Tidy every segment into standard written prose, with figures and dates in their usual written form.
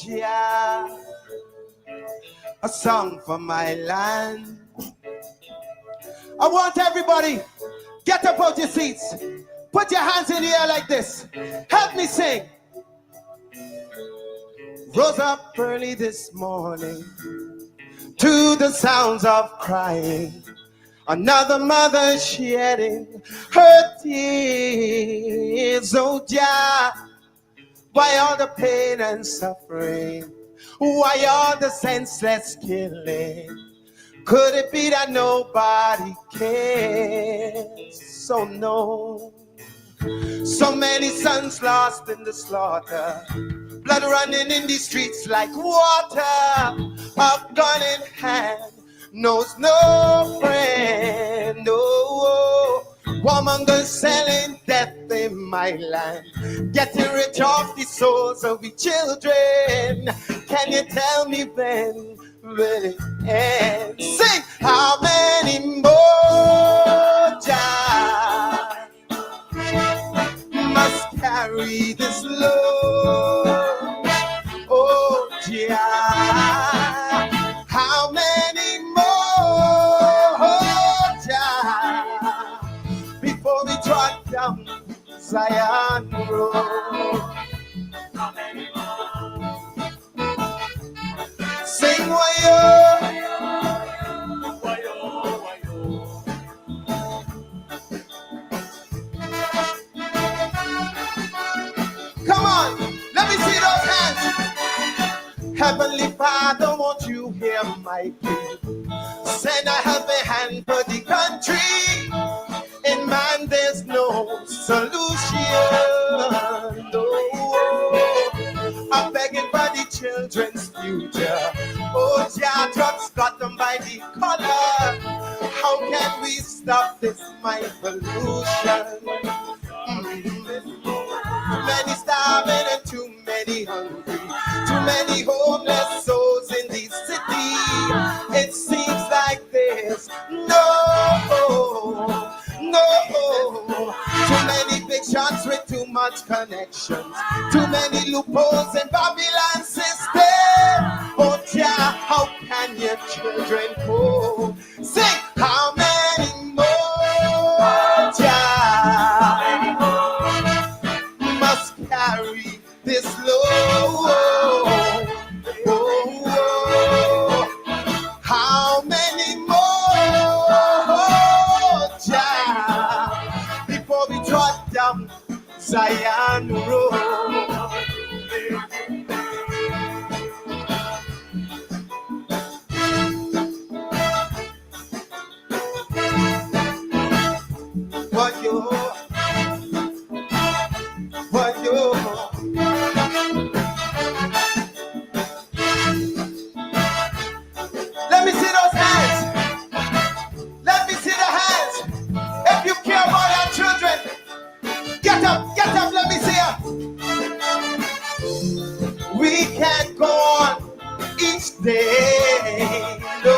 yeah, a song for my land. I want everybody, get up out your seats. Put your hands in the air like this. Help me sing. Rose up early this morning to the sounds of crying. Another mother shedding her tears. Oh, yeah. Why all the pain and suffering? Why all the senseless killing? Could it be that nobody cares? So no. So many sons lost in the slaughter, blood running in the streets like water. A gun in hand knows no friend. No, warmongers selling death in my land, getting rich off the souls of the children. Can you tell me when will it end? Sing! How many more child must carry this load? Oh, child, how many more child before we trot down Zion Road? How many more? Sing wayo, wayo, wayo. Come on, let me see those hands. Heavenly Father, won't you hear my plea? Send a helping hand for the country. In man, there's no solution. No. I'm begging for the children's future. Oh, yeah, drugs got them by the collar. How can we stop this mind pollution? Too many starving and too many hungry. Too many homeless souls in the city. It seems like there's no. Too many big shots with too much connections. Too many loopholes in Babylon system. Oh, yeah, how can your children cope? Sing! How many more, yeah, must carry this load? How many more, yeah, before we trot down Zion Road? What you? Let me see those hands. Let me see the hands. If you care about our children, get up, let me see you. We can't go on each day, no.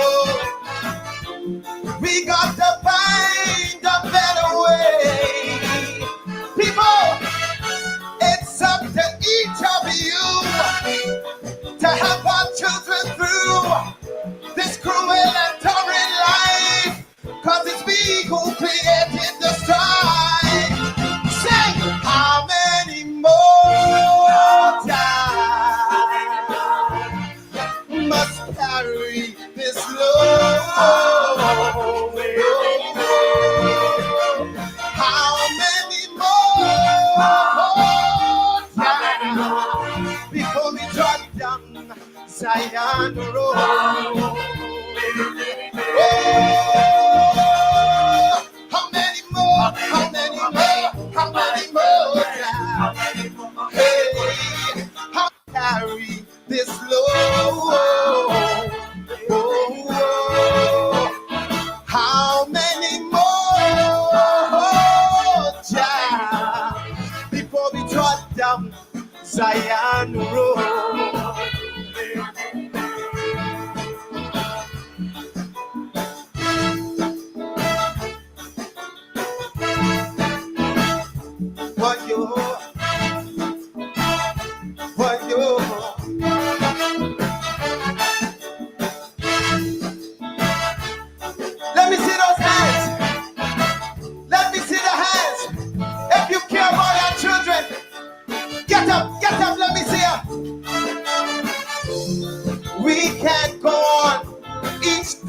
We got to find a better way. People, it's up to each of you to help our children through this cruel and torrid life, 'cause it's we who created the strife. Say, how many more time must carry this load? How many more time before we drop down Zion Road? Oh, how many more? How many more? How many more time? Hey, how carry this load? How many more time before we trot down Zion Road? What you?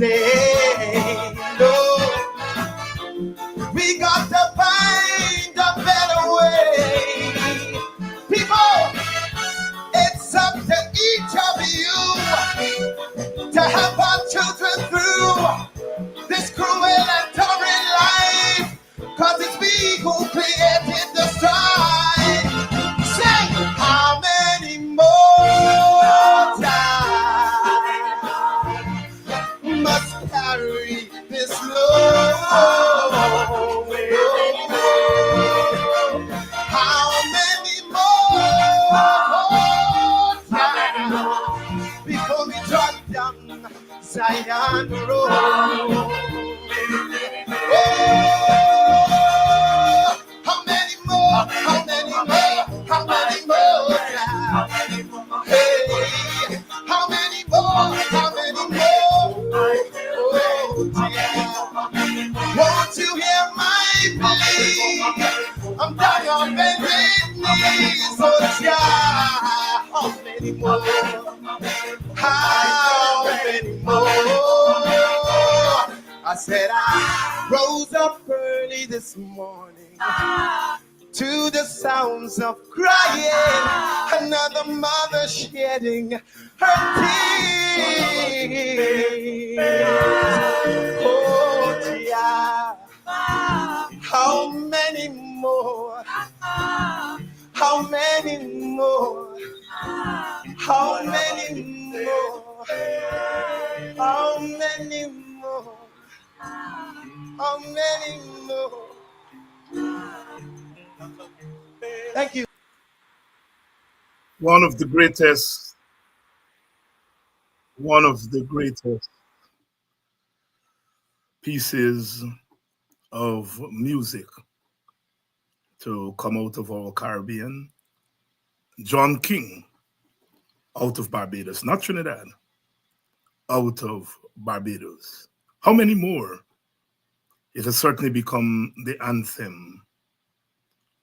day. No, we got to find a better way. People, it's up to each of you to help our children through this cruel and torrid life, 'cause it's we who created the strife. Say, how many more times must carry this load? How many more times before we drop down Zion Road? Oh, how many more? How many more? How many more times? Hey, how many more? How many more? Oh, dear. Won't you hear my plea? I'm down on bended knees. Oh, child, how many more? How many more? I said I rose up early this morning to the sounds of crying, another mother shedding her tears. Oh, dear. How many more? How many more? How many more? How many more? How many more? Thank you. One of the greatest pieces of music to come out of our Caribbean. John King, out of Barbados, not Trinidad, out of Barbados. How many more? It has certainly become the anthem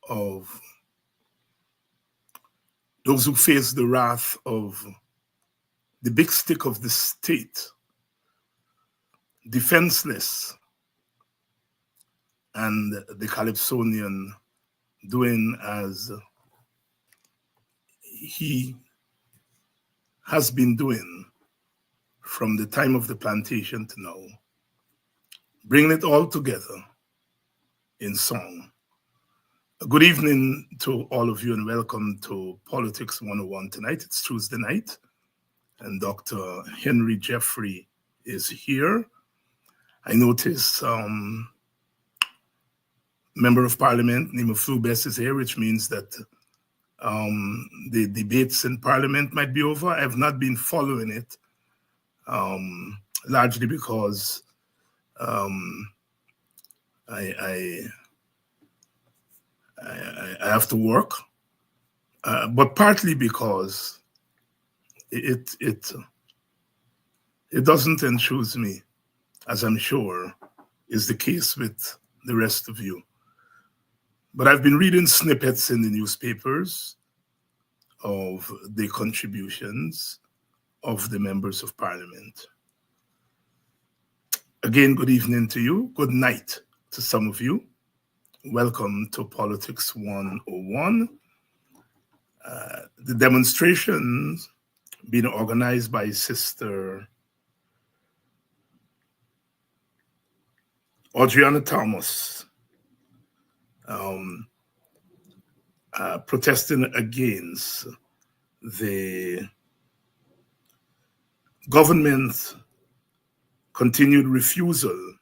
of those who face the wrath of the big stick of the state, defenseless, and the Calypsonian doing as he has been doing from the time of the plantation to now, bringing it all together in song. Good evening to all of you and welcome to Politics 101 tonight. It's Tuesday night and Dr. Henry Jeffrey is here. I notice Member of Parliament Nima Flubes is here, which means that the debates in Parliament might be over. I have not been following it, largely because I have to work, but partly because it doesn't enthuse me, as I'm sure is the case with the rest of you. But I've been reading snippets in the newspapers of the contributions of the members of Parliament. Again, good evening to you. Good night to some of you. Welcome to Politics 101. The demonstrations being organized by Sister Adriana Thomas, protesting against the government's continued refusal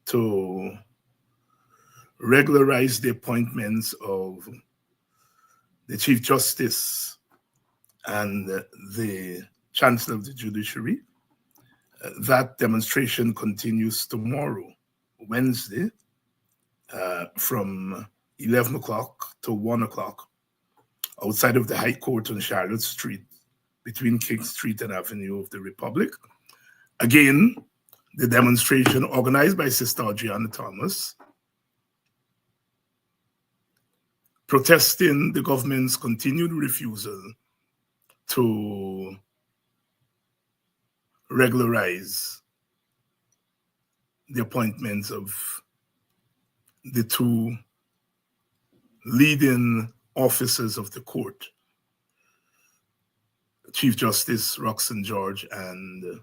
to regularize the appointments of the Chief Justice and the Chancellor of the Judiciary. That demonstration continues tomorrow, Wednesday, from 11 o'clock to 1 o'clock outside of the High Court on Charlotte Street, between King Street and Avenue of the Republic. Again, the demonstration organized by Sister Adriana Thomas, protesting the government's continued refusal to regularize the appointments of the two leading officers of the court, Chief Justice Roxanne George and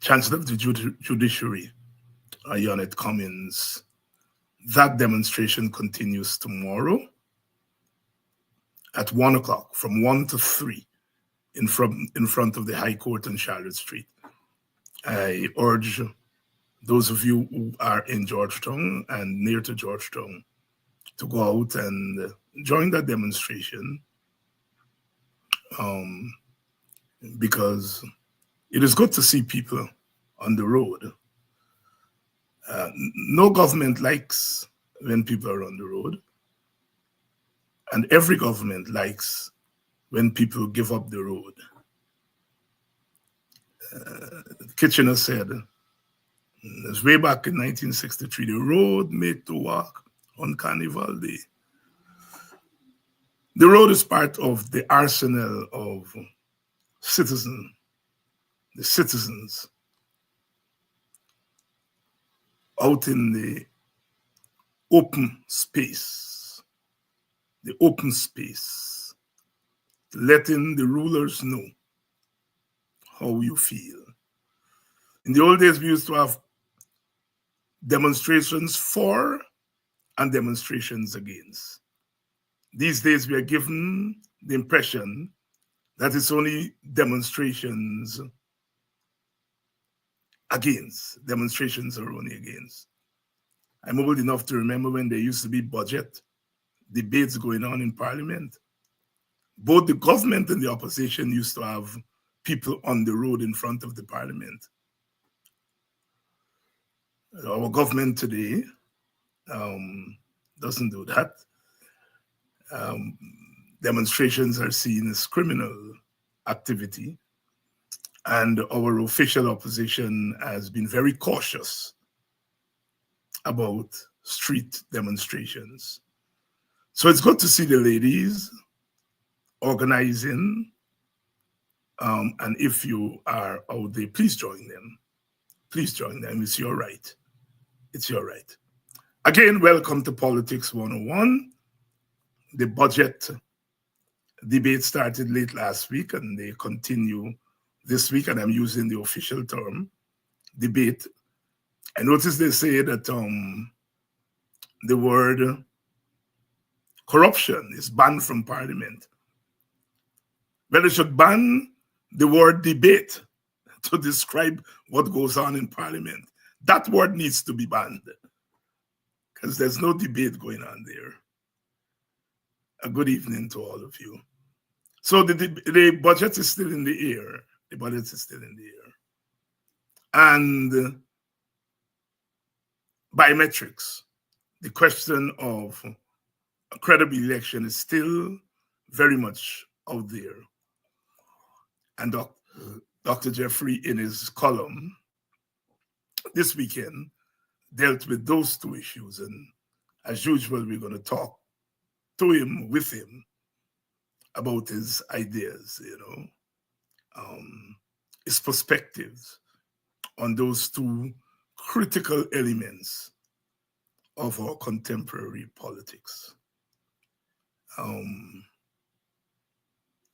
Chancellor of the Judiciary, Yonette Cummins. That demonstration continues tomorrow at 1 o'clock, from 1 to 3, in front of the High Court on Charlotte Street. I urge those of you who are in Georgetown and near to Georgetown to go out and join that demonstration, because it is good to see people on the road. No government likes when people are on the road, and every government likes when people give up the road. Kitchener said, it's way back in 1963, the road made to walk on Carnival Day. The road is part of the arsenal of the citizens out in the open space, letting the rulers know how you feel. In the old days, we used to have demonstrations for and demonstrations against. These days, we are given the impression that it's only demonstrations against. Demonstrations are only against. I'm old enough to remember when there used to be budget debates going on in Parliament. Both the government and the opposition used to have people on the road in front of the Parliament. Our government today doesn't do that. Demonstrations are seen as criminal activity, and our official opposition has been very cautious about street demonstrations. So it's good to see the ladies organizing, and if you are out there, please join them. Please join them. It's your right. It's your right. Again, welcome to Politics 101. The budget debate started late last week and they continue this week, and I'm using the official term, debate. I noticed they say that the word corruption is banned from Parliament. Well, they should ban the word debate to describe what goes on in Parliament. That word needs to be banned because there's no debate going on there. A good evening to all of you. So the budget is still in the air. The budget is still in the air. And biometrics, the question of a credible election is still very much out there. And Dr. Jeffrey, in his column this weekend, dealt with those two issues. And as usual, we're going to talk to him, with him, about his ideas, his perspectives on those two critical elements of our contemporary politics.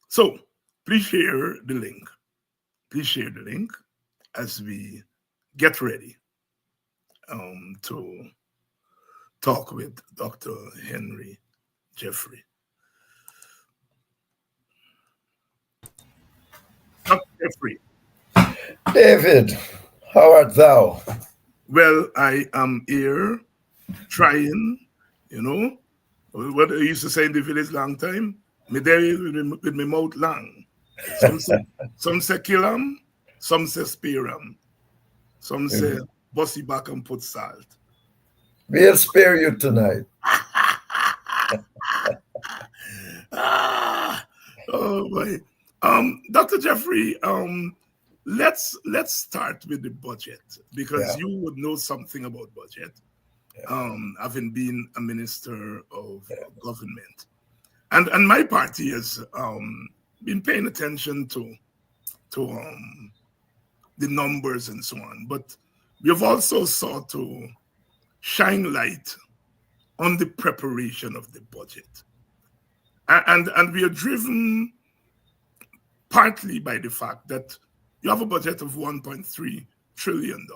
So please share the link. Please share the link as we get ready to talk with Dr. Henry Jeffrey. Dr. Jeffrey. David, how art thou? Well, I am here trying, what I used to say in the village long time, me there with my mouth long. Some say kill 'em, some say spare 'em, some say bossy back and put salt. We'll spare you tonight. Oh boy. Dr. Jeffrey, let's start with the budget, because you would know something about budget, having been a minister of government. And my party has been paying attention to the numbers and so on, but we have also sought to shine light on the preparation of the budget. And we are driven partly by the fact that you have a budget of $1.3 trillion.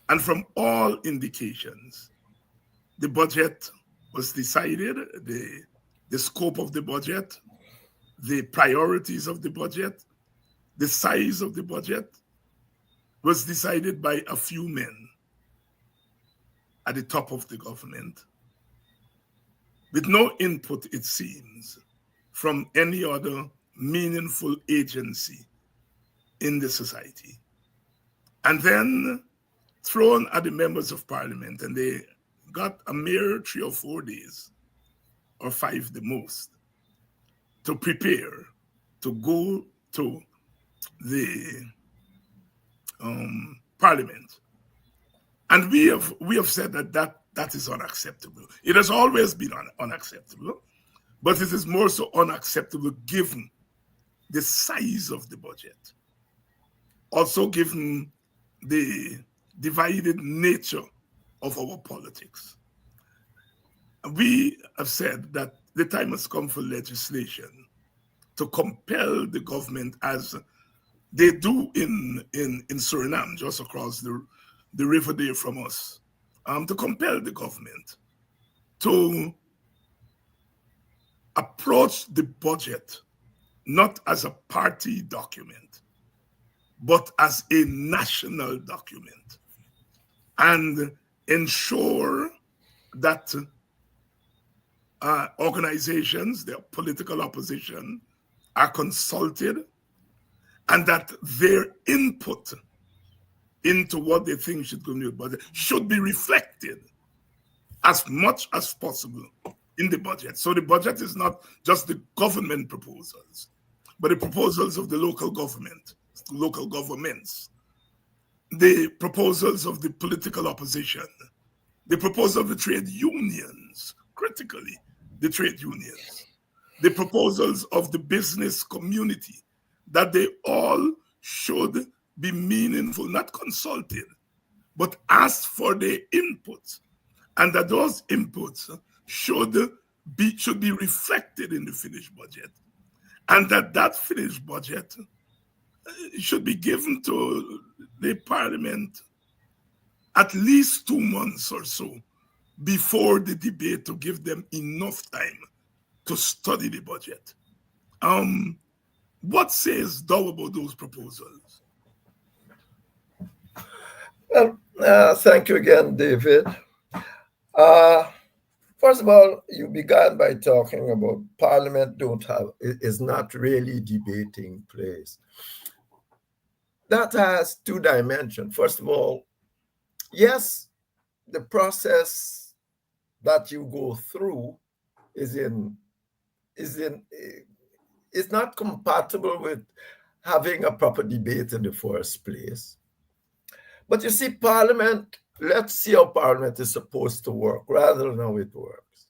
And from all indications, the budget was decided, the scope of the budget, the priorities of the budget, the size of the budget was decided by a few men at the top of the government, with no input, it seems, from any other meaningful agency in the society. And then thrown at the members of parliament, and they got a mere 3 or 4 days, or 5 the most, to prepare to go to the parliament. And we have said that is unacceptable. It has always been unacceptable, but it is more so unacceptable given the size of the budget. Also given the divided nature of our politics. We have said that the time has come for legislation to compel the government, as they do in Suriname, just across the river there from us, to compel the government to approach the budget not as a party document, but as a national document, and ensure that organizations, their political opposition, are consulted, and that their input into what they think should go in the budget should be reflected as much as possible in the budget. So the budget is not just the government proposals, but the proposals of the local government, local governments, the proposals of the political opposition, the proposal of the trade unions, critically the trade unions, the proposals of the business community, that they all should be meaningful, not consulted, but asked for their input, and that those inputs should be reflected in the finished budget, and that finished budget should be given to the parliament at least 2 months or so before the debate, to give them enough time to study the budget. What says thou about those proposals? Well, thank you again, David. First of all, you began by talking about Parliament is not really debating place. That has 2 dimensions. First of all, yes, the process that you go through is not compatible with having a proper debate in the first place. But you see, Parliament, let's see how Parliament is supposed to work rather than how it works.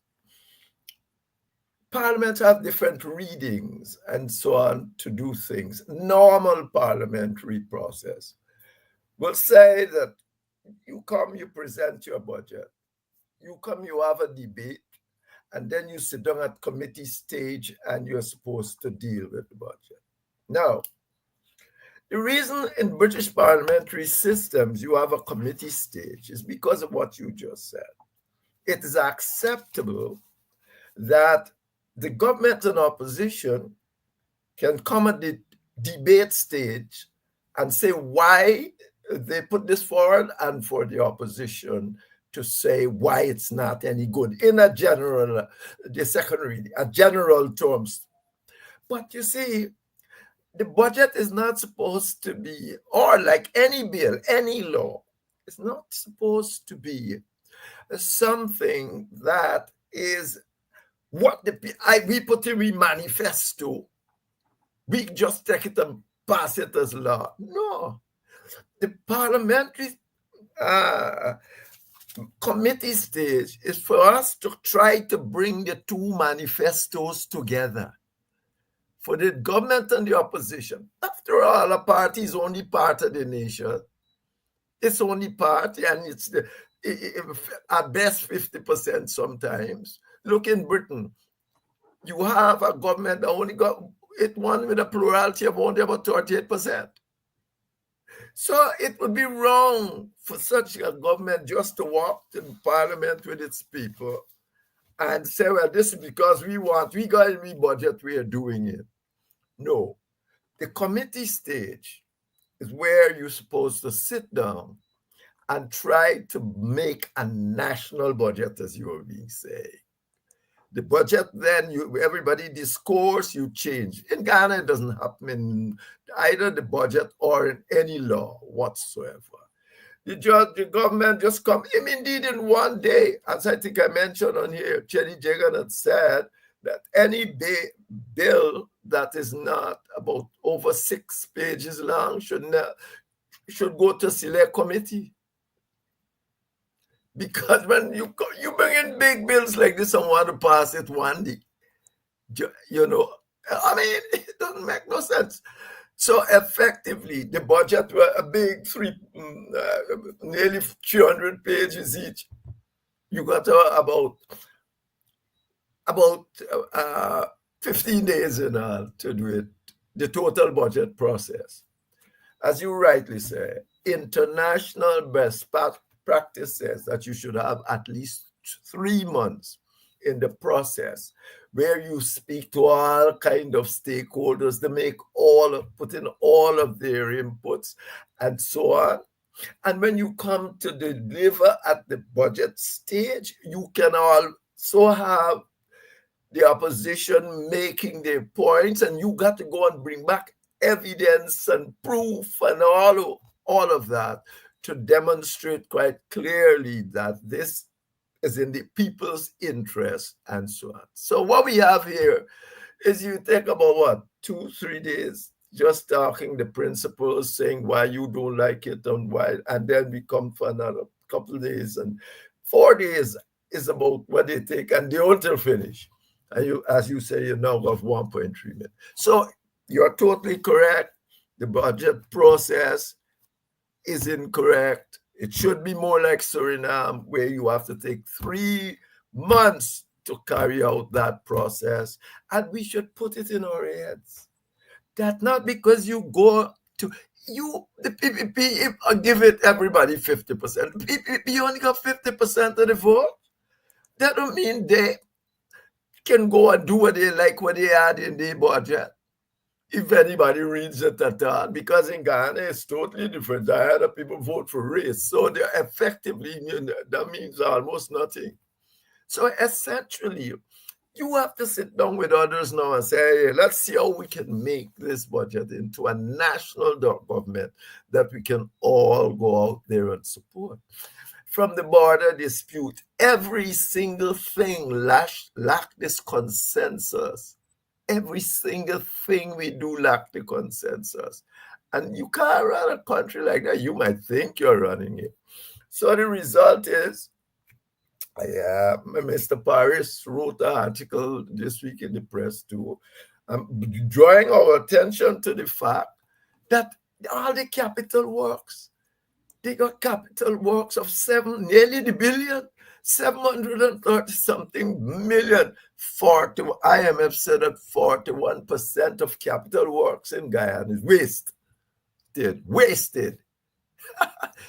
Parliament have different readings and so on to do things. Normal parliamentary process will say that you come, you present your budget. You come, you have a debate, and then you sit down at committee stage and you're supposed to deal with the budget. Now, the reason in British parliamentary systems you have a committee stage is because of what you just said. It is acceptable that the government and opposition can come at the debate stage and say why they put this forward, and for the opposition to say why it's not any good in a general, the second reading, a general terms. But you see, the budget is not supposed to be, or like any bill, any law, it's not supposed to be something that is what we put in the manifesto. We just take it and pass it as law. No. The parliamentary committee stage is for us to try to bring the 2 manifestos together. For the government and the opposition. Of After all, a party is only part of the nation. It's only part, and it's at best 50% sometimes. Look in Britain, you have a government that only got it won with a plurality of only about 38%. So it would be wrong for such a government just to walk to parliament with its people and say, well, this is because we got to rebudget, we are doing it. No. The committee stage is where you're supposed to sit down and try to make a national budget, as you were being saying. The budget, then everybody discourse, you change. In Ghana, it doesn't happen in either the budget or in any law whatsoever. The government just come, indeed in one day, as I think I mentioned on here, Chenny Jagan had said that any bill that is not about over 6 pages long should go to select committee. Because when you bring in big bills like this and want to pass it one day, it doesn't make no sense. So effectively, the budget were a big nearly 300 pages each. You got about 15 days in all to do it, the total budget process. As you rightly say, international best practice says that you should have at least 3 months in the process where you speak to all kind of stakeholders to put in all of their inputs and so on. And when you come to deliver at the budget stage, you can also have the opposition making their points, and you got to go and bring back evidence and proof and all of that to demonstrate quite clearly that this is in the people's interest and so on. So what we have here is you take about 2-3 days just talking the principles, saying why you don't like it and why, and then we come for another couple of days, and 4 days is about what they take, and they until finish. And you, as you say, you now have 1.3 million. So you're totally correct. The budget process is incorrect. It should be more like Suriname, where you have to take 3 months to carry out that process. And we should put it in our heads that not because you go to the PPP, give it everybody 50%. The PPP only got 50% of the vote. That don't mean they can go and do what they like, what they had in their budget. If anybody reads it at all, because in Ghana it's totally different. I had people vote for race, so they're effectively, that means almost nothing. So essentially, you have to sit down with others now and say, hey, let's see how we can make this budget into a national government that we can all go out there and support. From the border dispute, every single thing lack this consensus. Every single thing we do lack the consensus. And you can't run a country like that. You might think you're running it. So the result is, Mr. Paris wrote an article this week in the press too, drawing our attention to the fact that all the capital works, they got capital works of nearly the billion, 730 something million. IMF said that 41% of capital works in Guyana is wasted.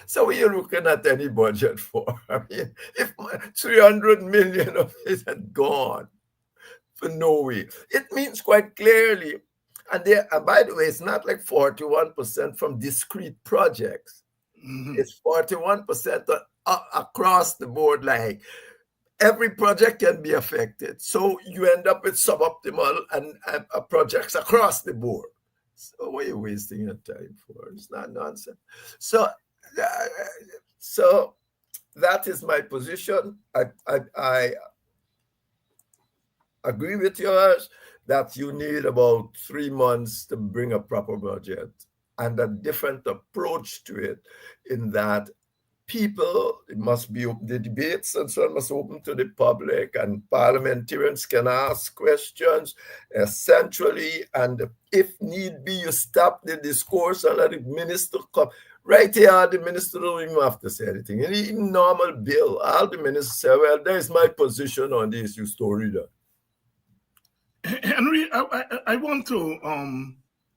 So what are you looking at any budget for? I mean, if 300 million of it had gone for no way, it means quite clearly, and by the way, it's not like 41% from discrete projects. Mm-hmm. It's 41% across the board, like every project can be affected. So you end up with suboptimal and projects across the board. So what are you wasting your time for? It's not nonsense. So that is my position. I agree with yours that you need about 3 months to bring a proper budget and a different approach to it, in that people, it must be the debates and so on must open to the public, and parliamentarians can ask questions essentially, and if need be, you stop the discourse and let the minister come. Right here, the minister don't even have to say anything. In normal bill, all the ministers say, well, there's my position on this, you story that. Henry, I want to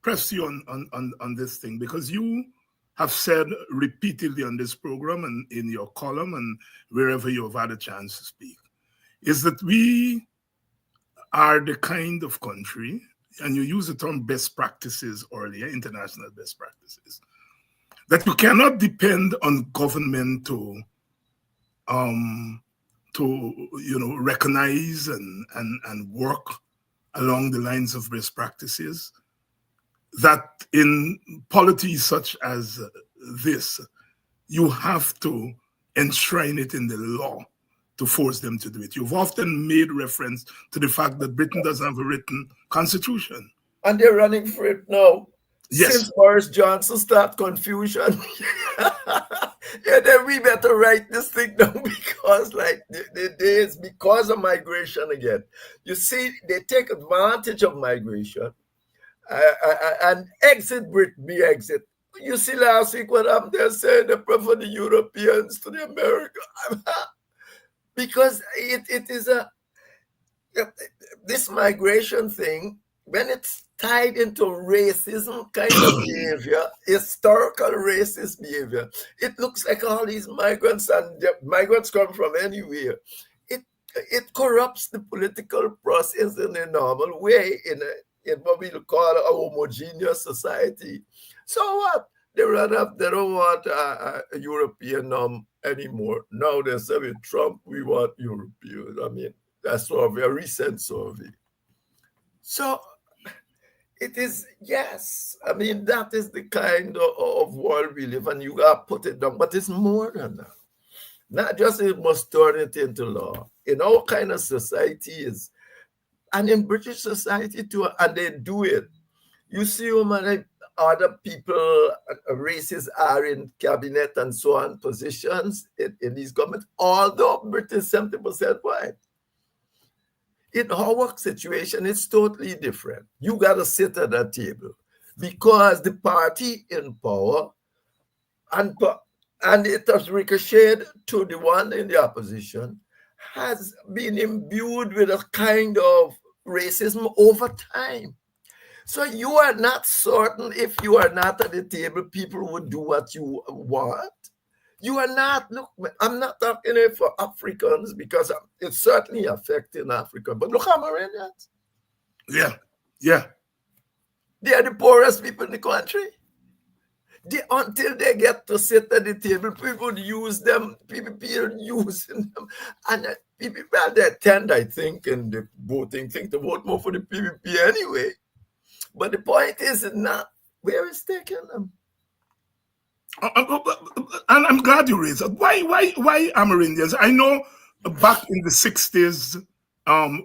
press you on this thing, because you have said repeatedly on this program and in your column and wherever you have had a chance to speak, is that we are the kind of country, and you use the term best practices earlier, international best practices, that you cannot depend on government to recognize and work along the lines of best practices, that in polities such as this, you have to enshrine it in the law to force them to do it. You've often made reference to the fact that Britain doesn't have a written constitution. And they're running for it now. Yes. Since Boris Johnson started confusion, yeah, then we better write this thing down, because like it's because of migration again. You see, they take advantage of migration and exit Britain, be exit. You see last week what happened, they're saying they prefer the Europeans to the Americans. Because it is this migration thing, when it's tied into racism kind of behavior, historical racist behavior, it looks like all these migrants, and migrants come from anywhere. It corrupts the political process in a normal way, in what we call a homogeneous society. So what? They don't want a European anymore. Now they say with Trump, we want Europeans. I mean, that's a very recent survey. So it is, yes. I mean, that is the kind of world we live, and you got to put it down. But it's more than that. Not just it must turn it into law. In all kind of societies, and in British society too, and they do it. You see how many other people, races are in cabinet and so on, positions in these governments, although Britain is 70% white. In our situation, it's totally different. You got to sit at that table, because the party in power, and it has ricocheted to the one in the opposition, has been imbued with a kind of racism over time. So you are not certain, if you are not at the table, people would do what you want. You are not, look, I'm not talking here for Africans, because it's certainly affecting Africa, but look how Amerindians. Yeah. They are the poorest people in the country. Until they get to sit at the table, people use them, people using them. And people, well, they tend, I think, in the voting thing to vote more for the PPP anyway. But the point is not where it's taking them. And I'm glad you raised that. Why Amerindians? I know back in the 60s,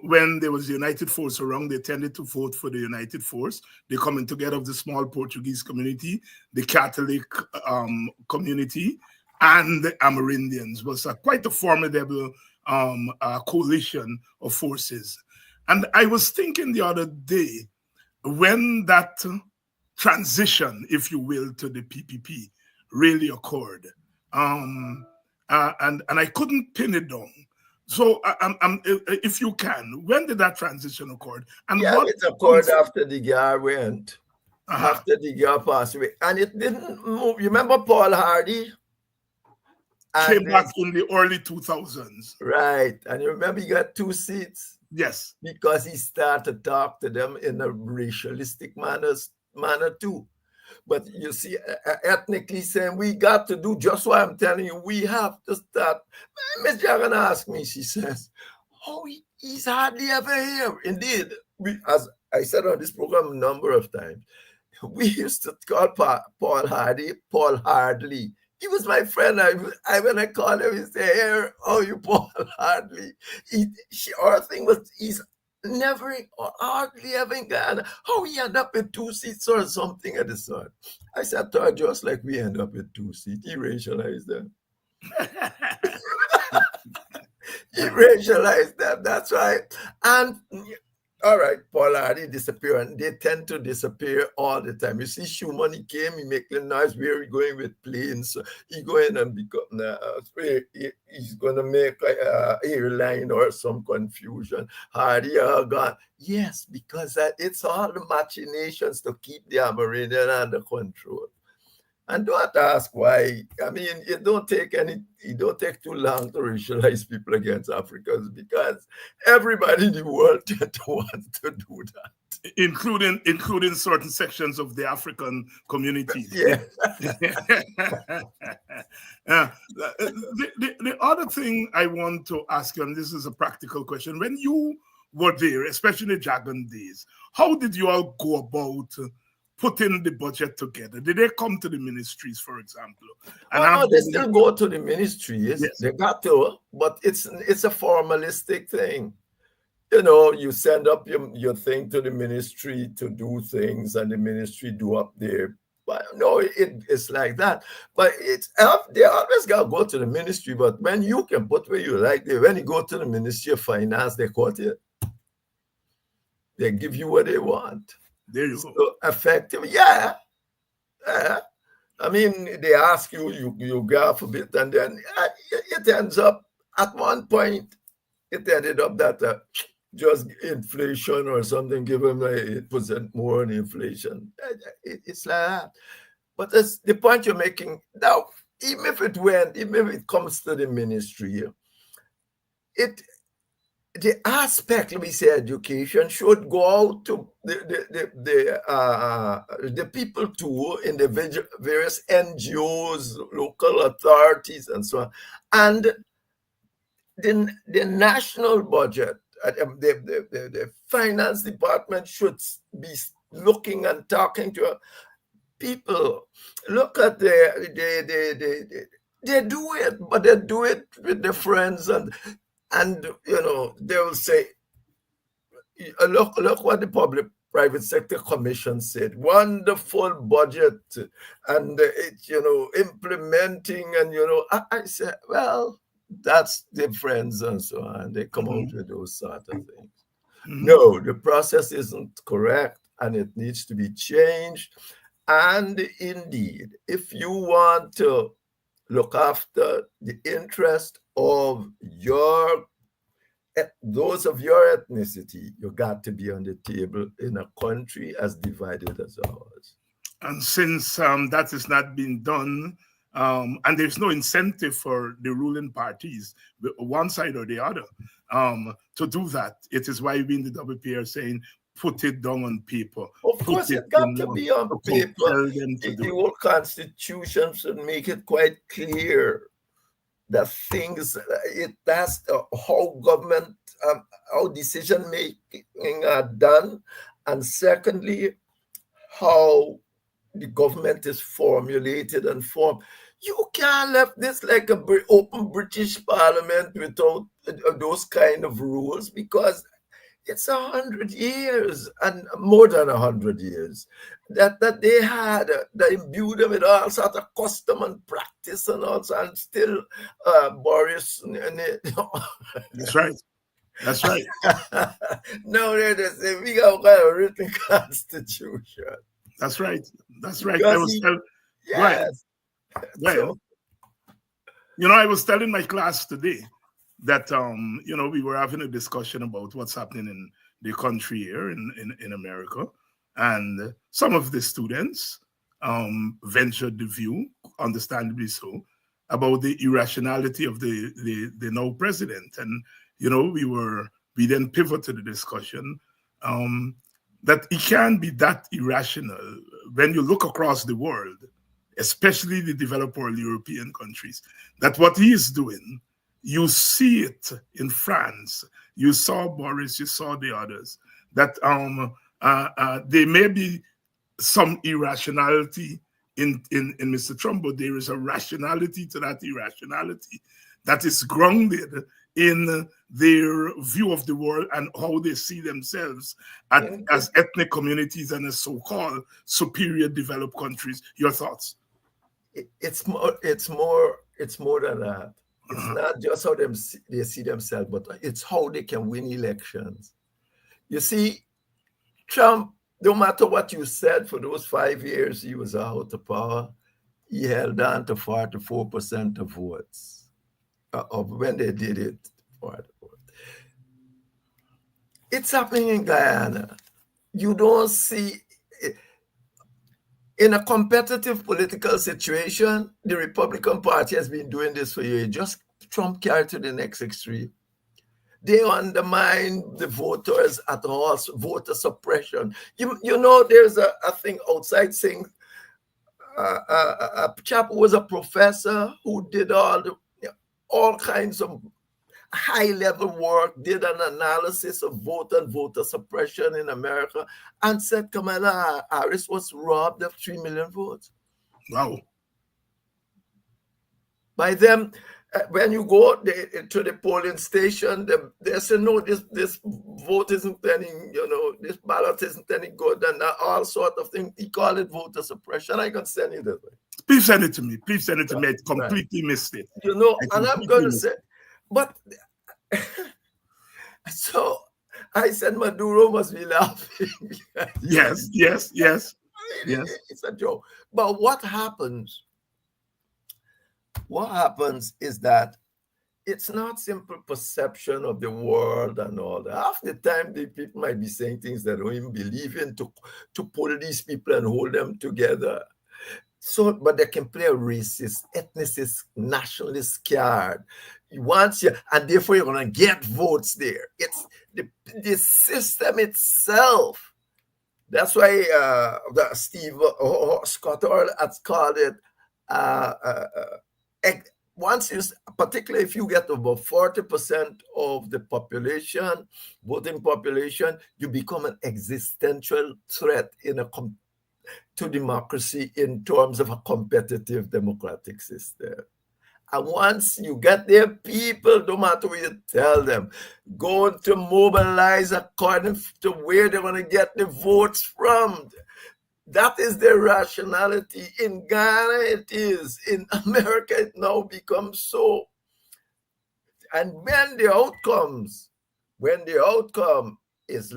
when there was the United Force around, they tended to vote for the United Force. They coming together of the small Portuguese community, the Catholic community, and the Amerindians was quite a formidable coalition of forces. And I was thinking the other day, when that transition, if you will, to the PPP really occurred, and I couldn't pin it down. So, if you can, when did that transition occur? And what it occurred after the guy went, after the guy passed away, and it didn't move. You remember Paul Hardy? Came back in the early 2000s. Right, and you remember he got 2 seats? Yes. Because he started to talk to them in a racialistic manner too. But you see, ethnically saying, we got to do just what I'm telling you, we have to start. Miss Jagan asked me, she says, oh, he's hardly ever here. Indeed, as I said on this program a number of times, we used to call Paul Hardy, Paul Hardly. He was my friend. When I called him, he said, "Hey, oh, you Paul Hardly." Our thing was, he's never or hardly ever in Guyana. How he end up with 2 seats or something at the sort. I said to her, just like we end up with 2 seats. He racialized them. He racialized them. That's right. And all right, Paul Hardy disappear, and they tend to disappear all the time. You see, Schumann, he came, he make the noise. Where he going with planes? He going and become he's going to make a airline or some confusion. Hardy are gone. Yes, because it's all the machinations to keep the Amerindian under control. And don't ask why. I mean, it don't take too long to racialize people against Africans, because everybody in the world wants to do that, including certain sections of the African community. Yeah. The other thing I want to ask you, and this is a practical question, when you were there, especially Dragon days, how did you all go about putting the budget together? Did they come to the ministries, for example? No, they still go to the ministries. Yes. They got to, but it's a formalistic thing. You know, you send up your thing to the ministry to do things, and the ministry do up there. But no, it's like that. But they always got to go to the ministry. But when you can put where you like, when you go to the Ministry of Finance, they quote it. They give you what they want. There you go. So effective, yeah. I mean, they ask you go for a bit, and then it ends up, at one point, it ended up that just inflation or something, give them like 8% more in inflation. It's like that. But that's the point you're making. Now, even if it comes to the ministry, the aspect, let me say, education should go out to the people too, in the various NGOs, local authorities, and so on. And the national budget, the finance department should be looking and talking to people. Look at they do it, but they do it with their friends, and you know, they will say, look what the public-private sector commission said. Wonderful budget, and it, you know, implementing, and you know, I said, well, that's their friends and so on. They come out with those sort of things. No, the process isn't correct, and it needs to be changed. And indeed, if you want to look after the interest of those of your ethnicity, you got to be on the table in a country as divided as ours. And since that is not being done, and there's no incentive for the ruling parties, one side or the other, to do that, it is why we in the WP are saying, put it down on paper. Of course, it got to be on paper. The whole Constitution should make it quite clear that things, that's how government, how decision making are done, and secondly, how the government is formulated and formed. You can't left this like an open British Parliament without those kind of rules, because it's 100 years and more than 100 years that they had, that imbued them with all sorts of custom and practice and all sorts, and still Boris. That's right. That's right. No, they say we got a written constitution. That's right. That's right. Yes. Right. So, you know, I was telling my class today that you know, we were having a discussion about what's happening in the country here in America, and some of the students ventured the view, understandably so, about the irrationality of the now president. And you know, we then pivot to the discussion that it can't be that irrational when you look across the world, especially the developed world, European countries, that what he is doing, you see it in France. You saw Boris, you saw the others, that there may be some irrationality in Mr. Trump, but there is a rationality to that irrationality that is grounded in their view of the world and how they see themselves as ethnic communities and as so-called superior developed countries. Your thoughts? It's more It's more than that. It's not just how they see themselves, but it's how they can win elections. You see, Trump, no matter what you said, for those 5 years he was out of power, he held on to 44% of votes of when they did it. It's happening in Guyana. You don't see, in a competitive political situation, the Republican Party has been doing this for years. Just Trump carried to the next extreme. They undermine the voters at all, voter suppression. You know, there's a thing outside saying a chap who was a professor who did all kinds of high-level work, did an analysis of voter suppression in America, and said Kamala Harris was robbed of 3 million votes. Wow. By them, when you go to the polling station, they say, no, this vote isn't any, this ballot isn't any good, and all sort of things. He called it voter suppression. I can send you that way. Please send it to me. Please send it to me. I completely missed it. And I'm going to say, but so I said Maduro must be laughing. Yes. It's a joke. But what happens is that it's not simple perception of the world and all that. Half the time, the people might be saying things they don't even believe in to pull these people and hold them together. So, but they can play a racist, ethnicist, nationalist card. And therefore you're going to get votes there. It's the system itself. That's why Steve Scott has called it once you, particularly if you get about 40% of the population, voting population, you become an existential threat to democracy in terms of a competitive democratic system. And once you get there, people, no matter what you tell them, going to mobilize according to where they're going to get the votes from. That is their rationality. In Ghana, it is. In America, it now becomes so. And when the outcome is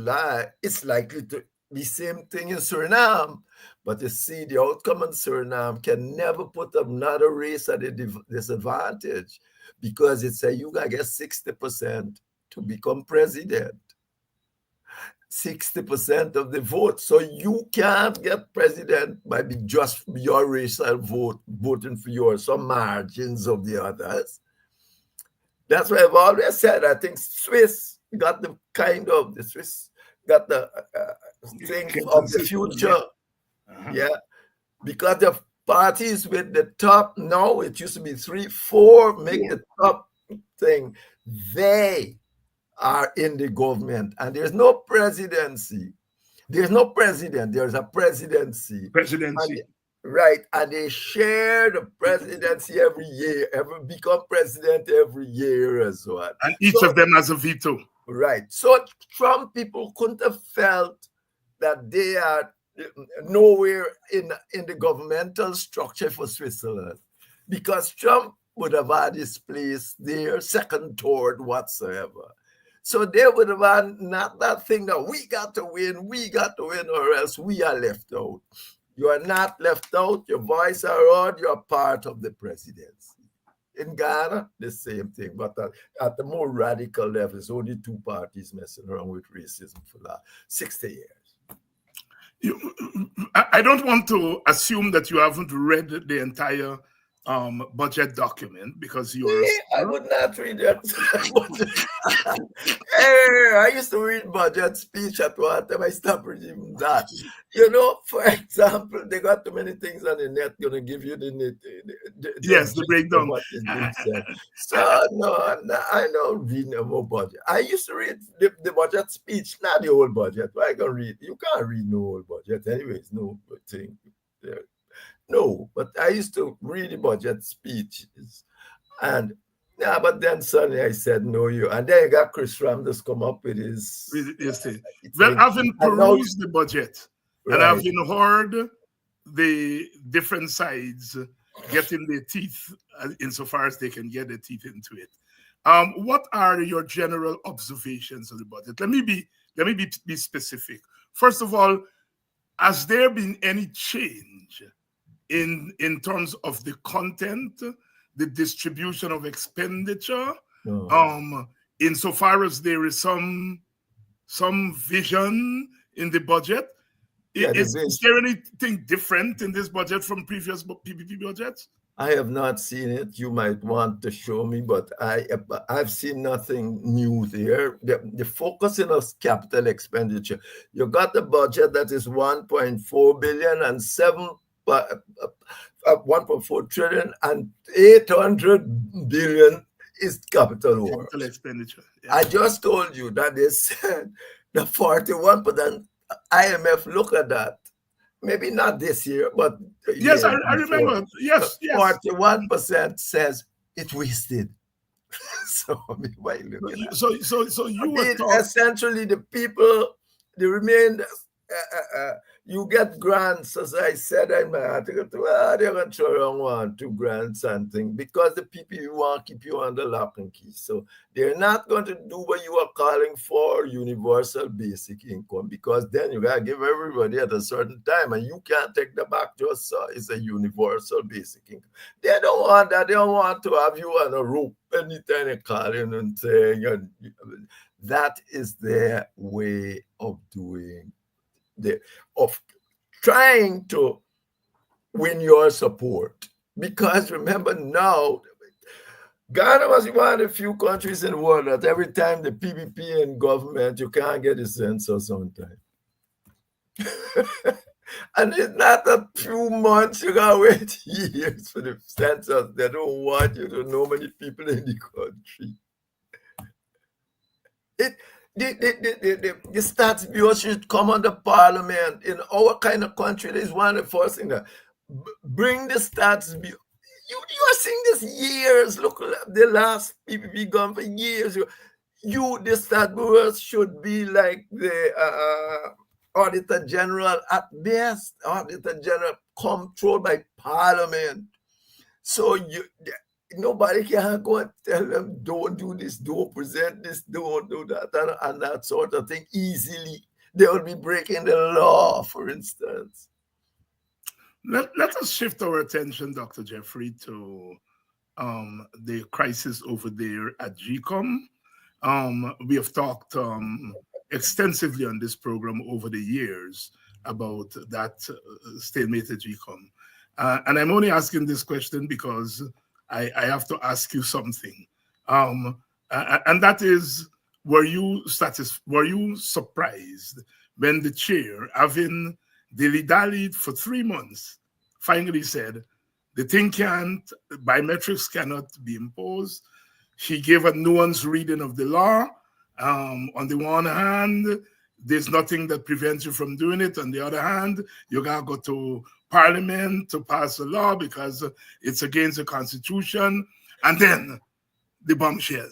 it's likely to be same thing in Suriname. But you see, the outcome in Suriname can never put another race at a disadvantage, because it says you gotta get 60% to become president. 60% of the vote. So you can't get president by just your racial vote, voting for some margins of the others. That's why I've always said, I think Swiss got the thing of the future. Yeah, because the parties with the top, now it used to be 3, 4, make the top thing. They are in the government, and there's no presidency. There's no president, there's a presidency. Right, and they share the presidency every year, become president every year as well. And each of them has a veto. Right, so Trump people couldn't have felt that they are nowhere in the governmental structure for Switzerland, because Trump would have had his place there, second, third, whatsoever. So they would have had not that thing that we got to win, or else we are left out. You are not left out, your voice are heard, you're part of the presidency. In Ghana, the same thing, but at the more radical level, it's only 2 parties messing around with racism for the 60 years. I don't want to assume that you haven't read the entire budget document, because I would not read that. Hey, I used to read budget speech at one time. I stopped reading that. For example, they got too many things on the net going to give you the breakdown. What is being said. So no, I don't read no more budget. I used to read the budget speech, not the whole budget. Why I can read? You can't read no whole budget, anyways. No thing there. No, but I used to read the budget speeches, and but then suddenly I said no, and then you got Chris Ramdas come up with his. Well, having perused the budget, and having heard the different sides, getting their teeth insofar as they can get their teeth into it. What are your general observations of the budget? Let me be specific. First of all, has there been any change in terms of the content, the distribution of expenditure? No. Insofar as there is some vision in the budget? Yeah, Is there anything different in this budget from previous PPP budgets? I have not seen it. You might want to show me, but I've seen nothing new there. The focus in us capital expenditure. You got the budget that is 1.4 billion and 1.4 trillion and 800 billion is capital work. Capital expenditure. Yeah. I just told you that they said the 41% IMF look at that. Maybe not this year, but yes, I remember. Yes, 41% says it wasted. So why look at that? So you were essentially the people, the remainder. You get grants, as I said in my article, they're going to throw around 1-2 grants and things because the people want to keep you under lock and key. So they're not going to do what you are calling for universal basic income, because then you got to give everybody at a certain time and you can't take the back just so it's a universal basic income. They don't want that. They don't want to have you on a rope anytime they call in and saying, that is their way of doing of trying to win your support. Because remember now, Ghana was one of the few countries in the world that every time the PPP and government, you can't get a census on time. And it's not a few months, you gotta wait years for the census. They don't want you to know many people in the country. The Stats Bureau should come under Parliament. In our kind of country, that is one of the first things that bring the Stats Bureau. You are seeing this years. Look, the last PPP gone for years. The Stats Bureau should be like the Auditor General at best. Auditor General controlled by Parliament. So nobody can go and tell them, don't do this, don't present this, don't do that, and that sort of thing easily. They will be breaking the law, for instance. Let us shift our attention, Dr. Jeffrey, to the crisis over there at GCOM. We have talked extensively on this program over the years about that stalemate at GCOM. And I'm only asking this question because I have to ask you something. And that is, were you surprised when the chair, having dilly-dallied for 3 months, finally said, the thing biometrics cannot be imposed? She gave a nuanced reading of the law. On the one hand, there's nothing that prevents you from doing it. On the other hand, you gotta go to Parliament to pass a law because it's against the Constitution. And then the bombshell.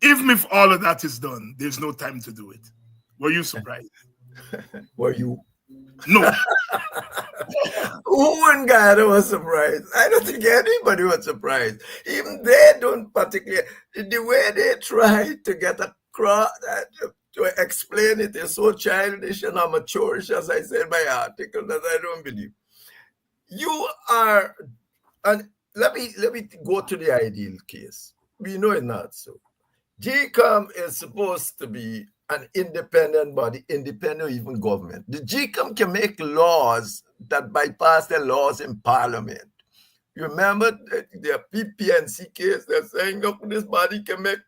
Even if all of that is done, there's no time to do it. Were you surprised? Were you? No. Who in Ghana was surprised? I don't think anybody was surprised. Even they don't particularly. The way they try to get across, to explain it is so childish and amateurish, as I said in my article, that I don't believe. You are, and let me go to the ideal case. We know it's not so. GCOM is supposed to be an independent body, independent of even government. The GCOM can make laws that bypass the laws in Parliament. You remember the PPNC case? They're saying, look, this body can make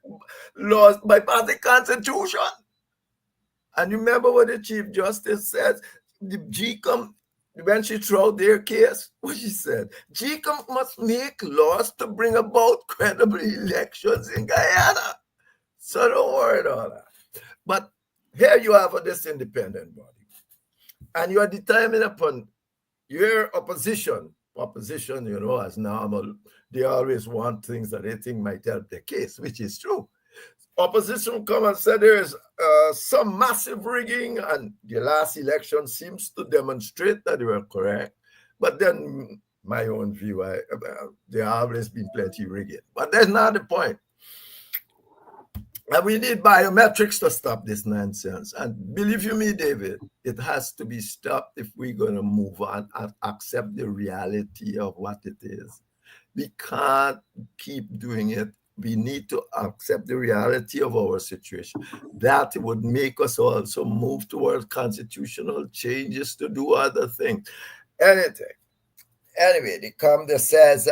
laws bypass the Constitution. And you remember what the Chief Justice says? The GCOM, when she threw out their case, what she said? GCOM must make laws to bring about credible elections in Guyana. So don't worry about all that. But here you have this independent body. And you are determined upon your opposition. Opposition, as normal, they always want things that they think might help their case, which is true. Opposition come and say there is some massive rigging, and the last election seems to demonstrate that they were correct. But then my own view, there have always been plenty rigging. But that's not the point. And we need biometrics to stop this nonsense. And believe you me, David, it has to be stopped if we're going to move on and accept the reality of what it is. We can't keep doing it. We need to accept the reality of our situation. That would make us also move towards constitutional changes to do other things. Anything. Anyway, the come that says,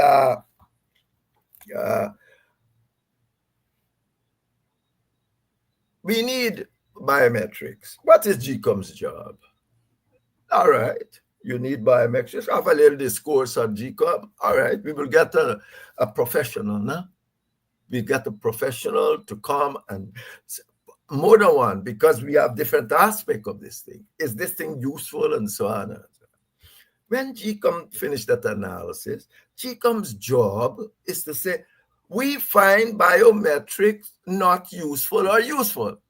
we need biometrics. What is GCOM's job? All right, you need biometrics. Have a little discourse on GCOM. All right, we will get a professional now. We get a professional to come and more than one, because we have different aspects of this thing. Is this thing useful and so on? And so on. When GCOM finished that analysis, GCOM's job is to say, we find biometrics not useful or useful.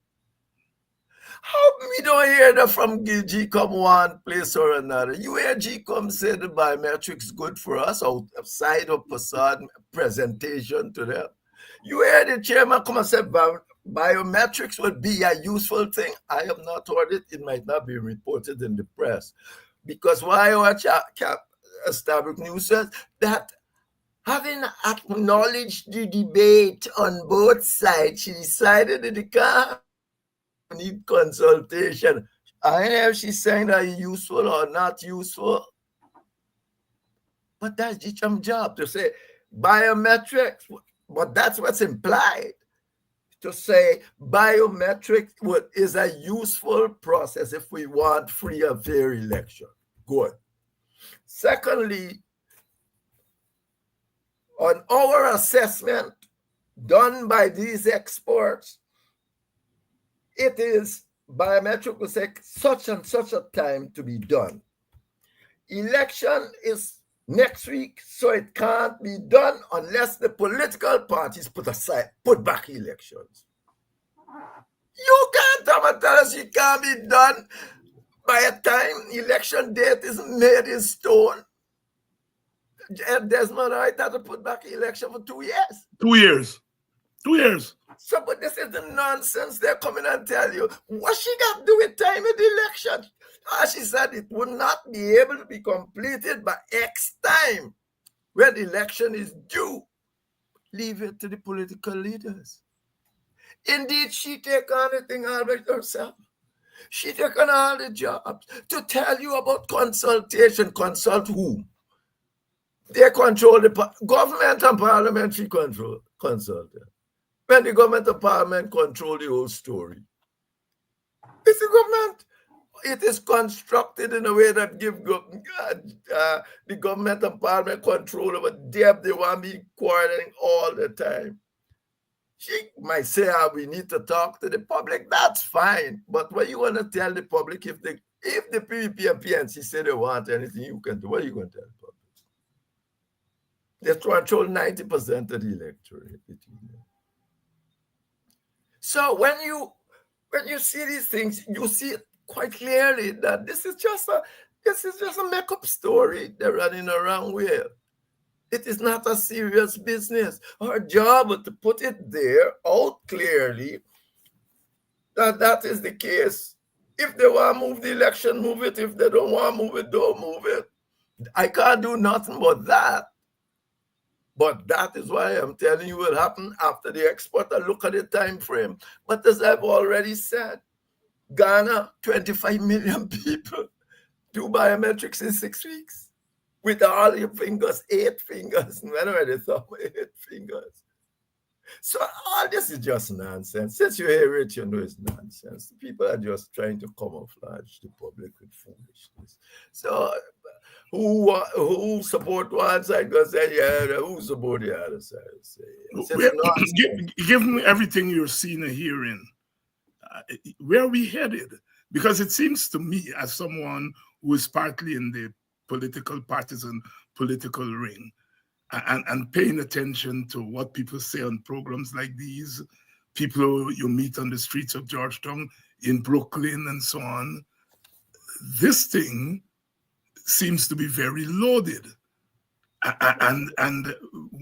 How we don't hear that from GCOM one place or another? You hear GCOM say the biometrics good for us outside of facade presentation to them. You hear the chairman come and say biometrics would be a useful thing. I have not heard it. It might not be reported in the press. Because why watch Established News says that having acknowledged the debate on both sides, she decided that it can't need consultation. I know she's saying that it's useful or not useful. But that's GCOM's job to say biometrics. But that's what's implied. To say biometrics is a useful process if we want free and fair election. Good. Secondly, on our assessment done by these experts, it is biometric will take such and such a time to be done. Election is next week, so it can't be done unless the political parties put back elections. You can't come and tell us it can't be done by a time election date is made in stone. Desmond Wright had to put back election for 2 years. 2 years. 2 years. So, but this is the nonsense they're coming and tell you. What she got to do with time of the election? She said it would not be able to be completed by X time when the election is due. Leave it to the political leaders. Indeed, she take on the thing all by herself. She take on all the jobs to tell you about consultation. Consult whom? They control the government and parliamentary consultant. When the government and parliament control the whole story. It's the government. It is constructed in a way that gives the government and parliament control over them. They want me quarreling all the time. She might say, we need to talk to the public. That's fine. But what you want to tell the public if the PVP and PNC say they want anything you can do, what are you going to tell the public? They control 90% of the electorate. So when you see these things, you see quite clearly that this is just a make-up story they're running around with. It is not a serious business. Our job is to put it there out clearly that is the case. If they want to move the election, move it. If they don't want to move it, don't move it. I can't do nothing but that. But that is why I'm telling you will happen after the export. I look at the time frame. But as I've already said, Ghana, 25 million people do biometrics in 6 weeks. With all your fingers, 8 fingers. Whenever they thought 8 fingers. So all this is just nonsense. Since you hear it, you know it's nonsense. People are just trying to camouflage the public with foolishness. So who support one side going to say, yeah, who support the other side? Give me everything you're seeing and hearing. Where are we headed? Because it seems to me, as someone who is partly in the political partisan political ring and paying attention to what people say on programs like these, people you meet on the streets of Georgetown, in Brooklyn and so on, this thing seems to be very loaded. And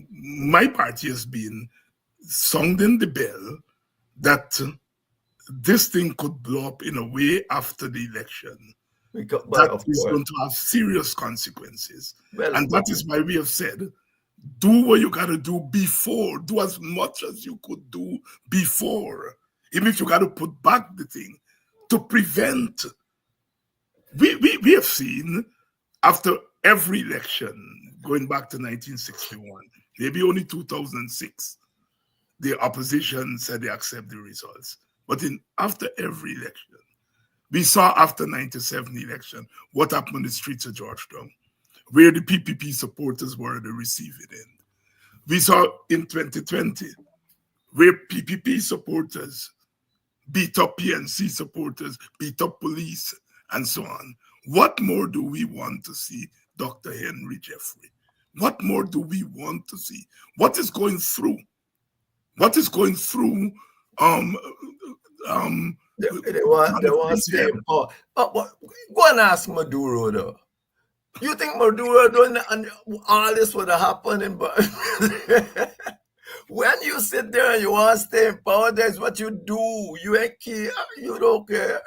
my party has been sounding the bell that this thing could blow up in a way after the election that is going to have serious consequences. And that is why we have said, do what you got to do before. Do as much as you could do before. Even if you got to put back the thing to prevent. We have seen after every election, going back to 1961, maybe only 2006, the opposition said they accept the results. But after every election, we saw after 97 election what happened on the streets of Georgetown, where the PPP supporters were at the receiving end. We saw in 2020 where PPP supporters beat up PNC supporters, beat up police, and so on. What more do we want to see, Dr. Henry Jeffrey? What more do we want to see? What is going through? What is going through? They want to stay in power. Go and ask Maduro, though. You think Maduro doing all this would have happened? When you sit there and you want to stay in power, that's what you do. You ain't care. You don't care.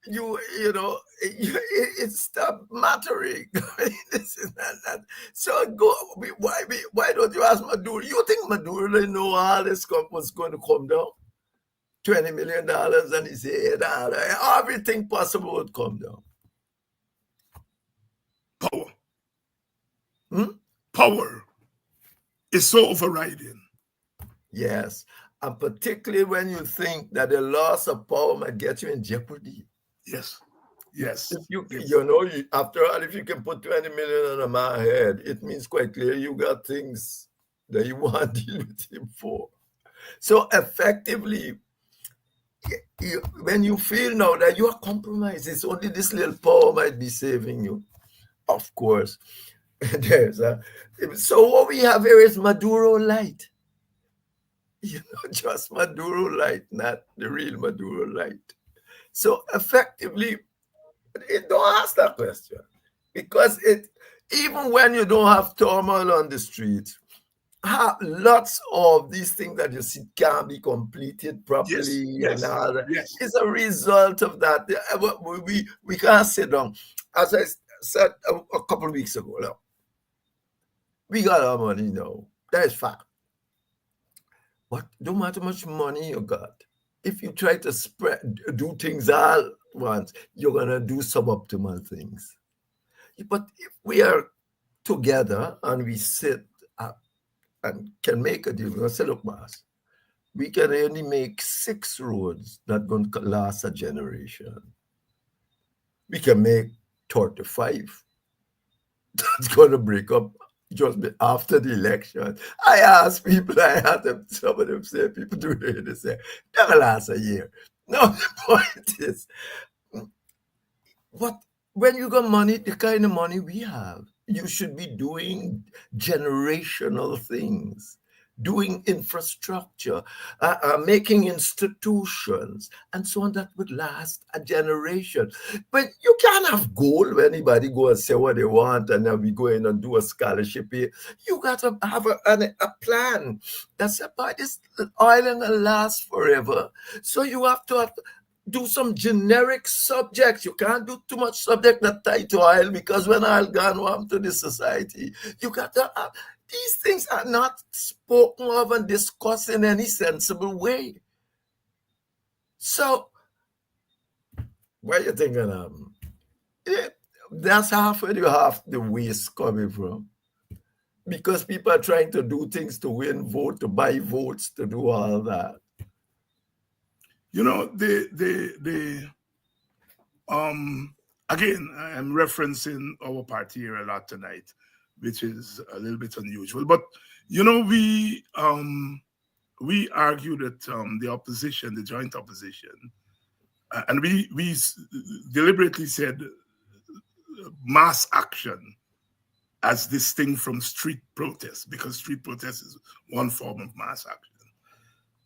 You know, it stop mattering. So why don't you ask Maduro? You think Maduro didn't know all this was going to come down? $20 million and he said, everything possible would come down. Power. Power is so overriding. Yes. And particularly when you think that the loss of power might get you in jeopardy. Yes. Yes. If you know, after all, if you can put 20 million on a man's head, it means quite clear you got things that you want to deal with him for. So effectively, when you feel now that you are compromised, it's only this little power might be saving you. Of course. So what we have here is Maduro light. Just Maduro light, not the real Maduro light. So effectively, don't ask that question, because even when you don't have turmoil on the street, lots of these things that you see can't be completed properly, and all that. Yes. It's a result of that. We can't sit down. As I said a couple of weeks ago, now, we got our money now. That is fact. But no matter how much money you got, if you try to do things all at once, you're going to do suboptimal things. But if we are together and we sit up and can make a deal, we're going to say, look, boss, we can only make 6 roads that going to last a generation. We can make 35. That's going to break up just after the election. I asked people, some of them say, people do it, they say, that'll last a year. No, the point is, but when you got money, the kind of money we have, you should be doing generational things, doing infrastructure, making institutions, and so on that would last a generation. But you can't have goal where anybody go and say what they want and then we go in and do a scholarship here. You got to have a plan that's about this island will last forever. So you have to do some generic subjects. You can't do too much subject that tie to oil, because when oil gone to the society, you got to have. These things are not spoken of and discussed in any sensible way. So, where you thinking that's half where you have the waste coming from. Because people are trying to do things to win vote, to buy votes, to do all that. You know, again, I'm referencing our party here a lot tonight, which is a little bit unusual. But, you know, we argue that the opposition, the joint opposition, and we deliberately said mass action as distinct from street protest, because street protest is one form of mass action.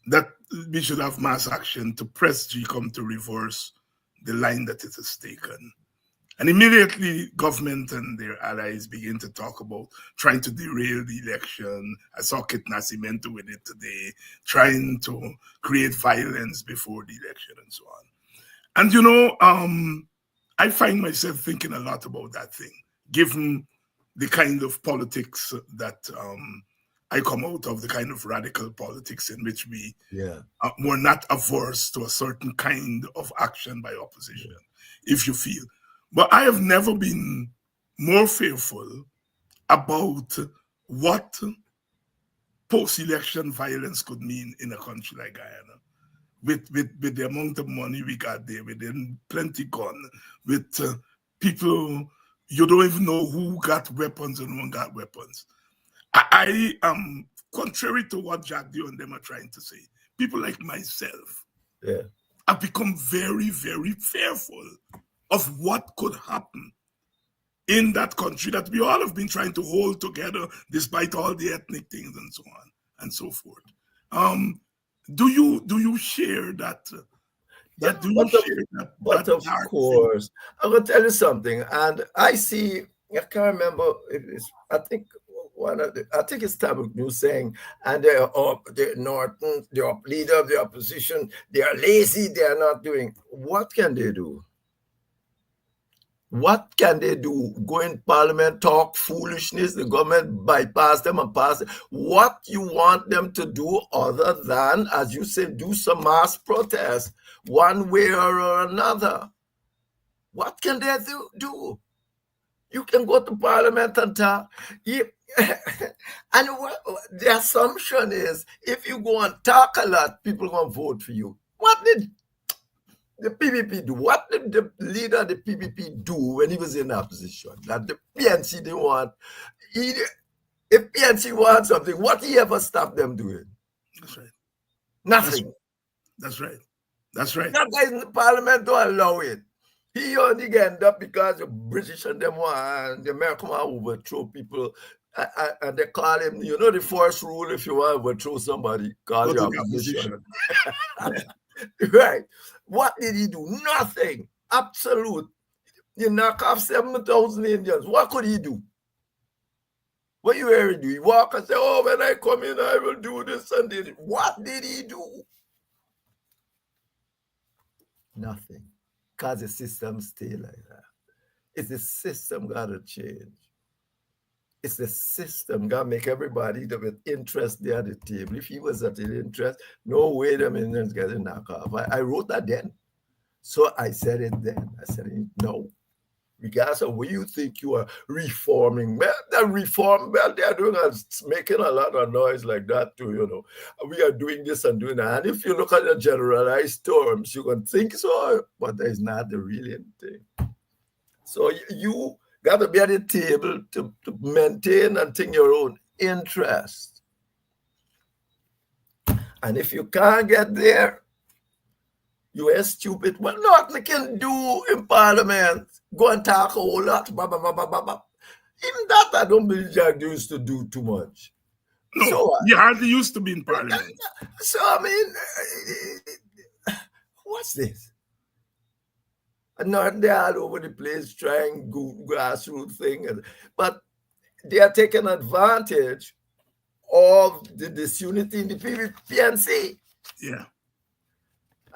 That we should have mass action to press GCOM to reverse the line that it has taken. And immediately, government and their allies begin to talk about trying to derail the election. I saw Kit Nascimento with it today, trying to create violence before the election and so on. And I find myself thinking a lot about that thing, given the kind of politics that I come out of, the kind of radical politics in which we were not averse to a certain kind of action by opposition, if you feel. But I have never been more fearful about what post-election violence could mean in a country like Guyana. With the amount of money we got there, with plenty gun, with people, you don't even know who got weapons and who got weapons. I am, contrary to what Jack Dio and them are trying to say, people like myself have become very, very fearful of what could happen in that country that we all have been trying to hold together despite all the ethnic things and so on and so forth. Do you share that? But of course, I'm gonna tell you something, and I see. I can't remember. I think it's Tabuk News saying, and the Norton, the leader of the opposition, they are lazy. They are not doing. What can they do? What can they do? Go in parliament, talk foolishness, the government bypass them and pass it. What you want them to do other than, as you said, do some mass protest one way or another? What can they do? You can go to parliament and talk. And the assumption is, if you go and talk a lot, people are going to vote for you. What did the PPP do? What did the leader of the PPP do when he was in opposition? That the PNC didn't want. If PNC wants something, what did he ever stop them doing? That's right. Nothing. That's right. That guys in the parliament don't allow it. He only end up because the British and them want, the American want to overthrow people. And they call him, the first rule if you want to overthrow somebody, call your opposition. Right. What did he do? Nothing. Absolute. You knock off 7,000 Indians. What could he do? What you ever do? He walk and say, oh, when I come in, I will do this and this. What did he do? Nothing. Because the system stay like that. It's the system got to change. It's the system got to make everybody with interest there at the table. If he was at the interest, no way the Indians getting knocked off. I wrote that then. So I said it then. I said, no. Regardless of what you think you are reforming. Well, the reform, they're doing making a lot of noise like that too, We are doing this and doing that. And if you look at the generalized terms, you can think so, but that is not the real thing. So you got to be at the table to maintain and think your own interest. And if you can't get there, you are stupid. Well, nothing can do in parliament. Go and talk a whole lot. Blah, blah, blah, blah, blah, blah. Even that, I don't believe Jack used to do too much. No, so, you hardly used to be in parliament. So, I mean, what's this? And not they're all over the place trying grassroots thing. But they are taking advantage of the disunity in the PNC. Yeah.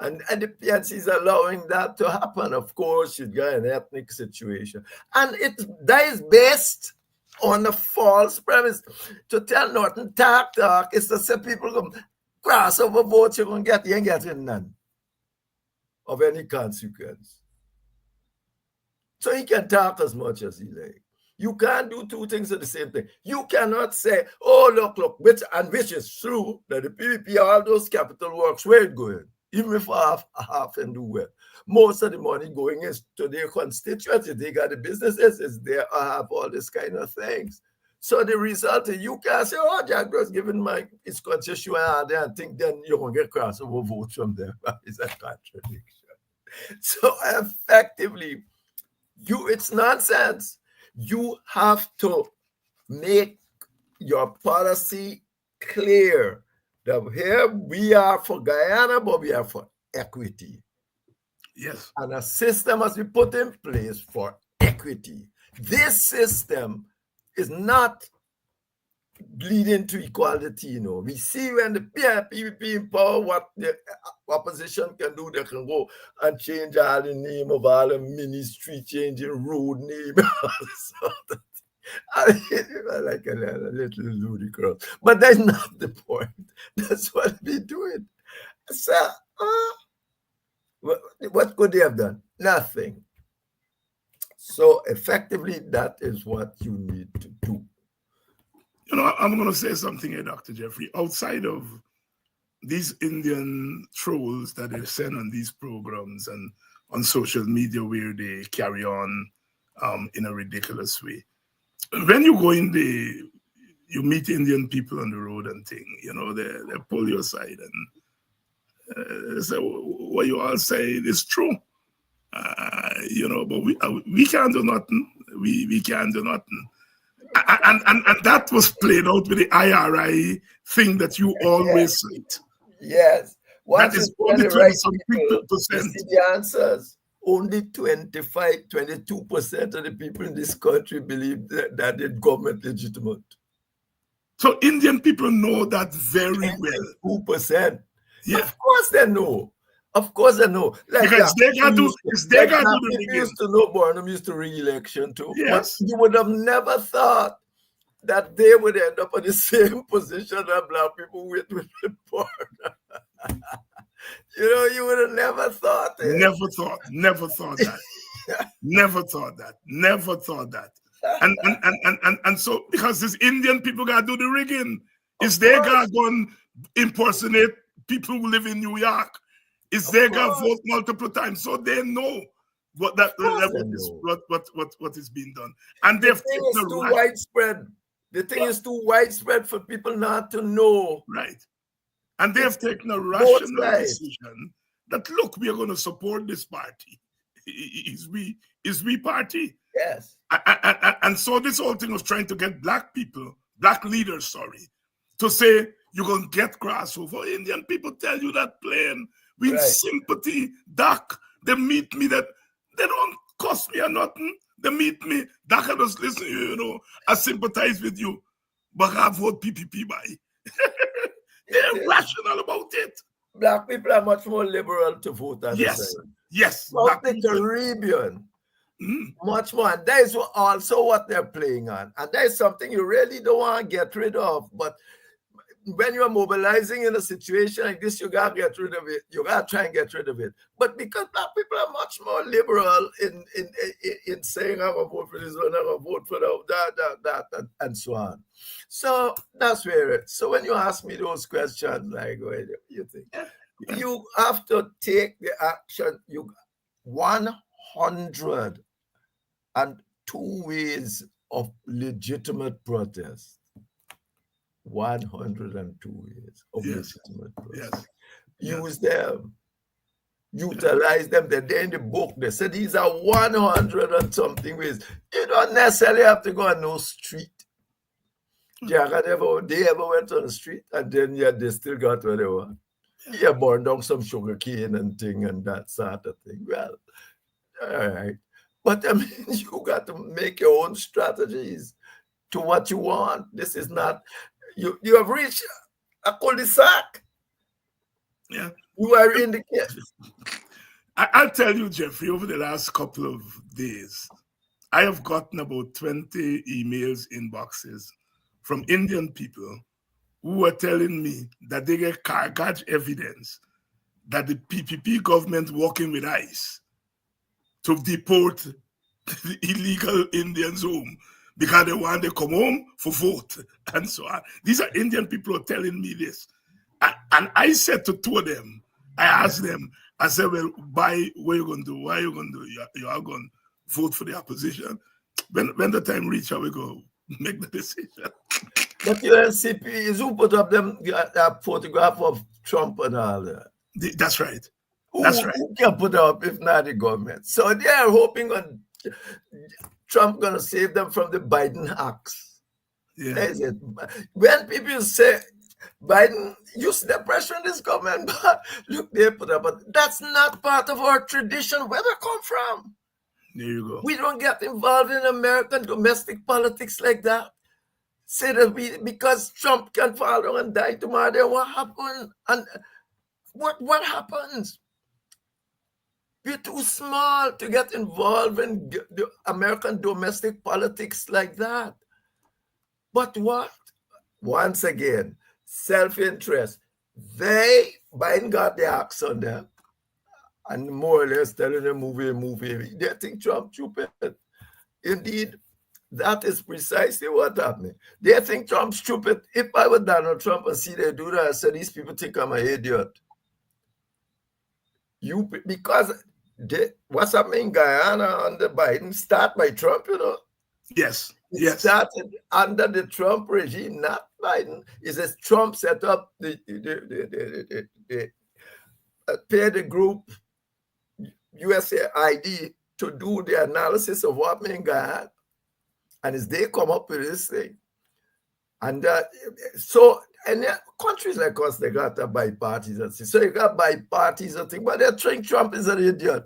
And the PNC is allowing that to happen. Of course, you've got an ethnic situation. And that is based on a false premise. To tell Norton, talk, is to say people come cross over votes, you ain't getting none of any consequence. So he can talk as much as he likes. You can't do two things at the same time. You cannot say, oh, look, which is true, that the PPP, all those capital works, where it going? Even if half and do well. Most of the money going is to their constituency. They got the businesses, it's there, I have all this kind of things. So the result is you can't say, oh, Jack was giving his concession there and think then you're going to get crossover votes from them. It's a contradiction. So effectively, it's nonsense. You have to make your policy clear. Here we are for Guyana, but we are for equity. Yes. And a system must be put in place for equity. This system is not leading to equality. We see when the PPP in power, what the opposition can do, they can go and change all the name of all the ministry, changing road name. Like a little ludicrous. But that's not the point. That's what we're doing. So, what could they have done? Nothing. So effectively, that is what you need to do. I'm going to say something here, Dr. Jeffrey. Outside of these Indian trolls that they send on these programs and on social media where they carry on in a ridiculous way, when you go in you meet Indian people on the road and thing, they pull you aside and say, what you all say is true. But we can't do nothing. We can't do nothing. And that was played out with the IRI thing that you always cite. Yes. That is only 20-something percent. The answers. Only 22% of the people in this country believe that the government legitimate. So Indian people know that very well. 2%. Yeah. Of course they know. Of course they know. Because they got to do the people used to know Burnham used to re-election too. Yes. But you would have never thought that they would end up in the same position that black people with the Burnham. You would have never thought it. Never thought that. Never thought that. And so because these Indian people gotta do the rigging. Is they gotta go and impersonate people who live in New York? Is they gotta vote multiple times? So they know what is being done. And they've taken is too widespread. The thing is too widespread for people not to know. Right. And they have taken a rational decision that, look, we are going to support this party. Is we party. Yes. And so this whole thing of trying to get black leaders, to say you're going to get crossover. Indian people tell you that plain with sympathy. Doc, they meet me that they don't cost me or nothing. They meet me. Doc, I just listen to you, I sympathize with you. But I vote PPP by. They're rational about it. Black people are much more liberal to vote than Yes. South the Caribbean, much more. And that is also what they're playing on. And that is something you really don't want to get rid of. But when you're mobilizing in a situation like this, you got to get rid of it. You got to try and get rid of it. But because black people are much more liberal in saying, I'm going to vote for this one, I'm going to vote for that, and so on. So that's where it is. So when you ask me those questions, like, what do you think? You have to take the action. 102 ways of legitimate protest. 102 ways of legitimate protest. Use them. Utilize them. They're in the book. They say these are 100 and something ways. You don't necessarily have to go on no street. They ever went on the street and then they still got what they want. Burn down some sugar cane and thing and that sort of thing. Well, all right. But I mean, you got to make your own strategies to what you want. This is not, you have reached a cul-de-sac. Yeah. You are in the case. I'll tell you, Jeffrey, over the last couple of days, I have gotten about 20 emails inboxes from Indian people who are telling me that they get cargage evidence that the PPP government working with ICE to deport the illegal Indians home because they want to come home for vote and so on. These are Indian people who are telling me this. And I said to two of them, I asked them, I said, well, what are you going to do? Why are you going to do? You are going to vote for the opposition. When the time reaches, we go make the decision. But UNCP is who put up that photograph of Trump and all that. That's right. Who can put up if not the government? So they are hoping on Trump going to save them from the Biden hacks. Yeah. That is it. When people say Biden used the pressure on this government, but look, they put up, but that's not part of our tradition. Where they come from? There you go. We don't get involved in American domestic politics like that. Say that because Trump can fall down and die tomorrow, then what happened? And what happens? We're too small to get involved in the American domestic politics like that. But what? Once again, self-interest. Biden got the axe on them and more or less telling them movie. They think Trump stupid. Indeed, that is precisely what happened. They think Trump's stupid. If I were Donald Trump and see they do that, I said, these people think I'm an idiot. Because what's happening in Guyana under Biden start by Trump, you know? Yes. It started under the Trump regime, not Biden. It says Trump set up the paid the group USAID to do the analysis of what happened in Guyana. And as they come up with this thing. And countries like us, they got a bipartisan thing. So you got bipartisan thing, but they're trying Trump is an idiot.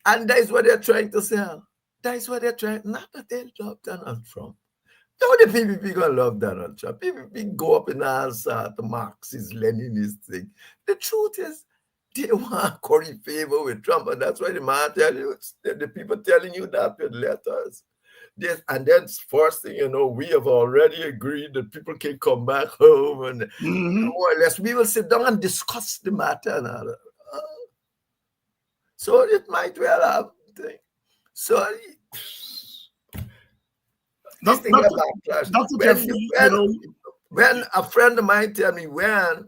And that's what they're trying to sell. That's what they're trying. Not that they love Donald Trump. No, the PPP gonna love Donald Trump. PPP go up and answer the Marxist, Leninist thing. The truth is, they want curry favor with Trump, and that's why the man tell you, the people telling you that with letters. And then first thing you know, we have already agreed that people can come back home, and more or less we will sit down and discuss the matter. So it might well have thing. So Dr. Jeffrey, when a friend of mine tell me when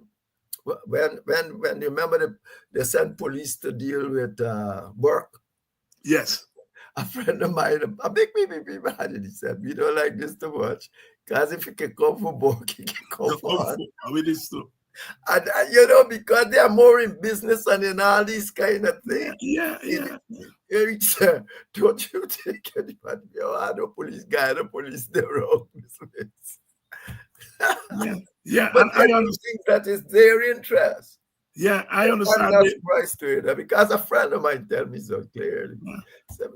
you remember they sent police to deal with Burke. Yes. A friend of mine, a big people had it. He said, we don't like this too much. Because if you can come for Burke, he can come for us. And because they are more in business and in all these kind of things. Yeah. Don't you take anybody? The police guy, the police, they're wrong business. Yeah. But I understand that is their interest. Yeah, I understand. I'm not surprised to it because a friend of mine tell me so clearly.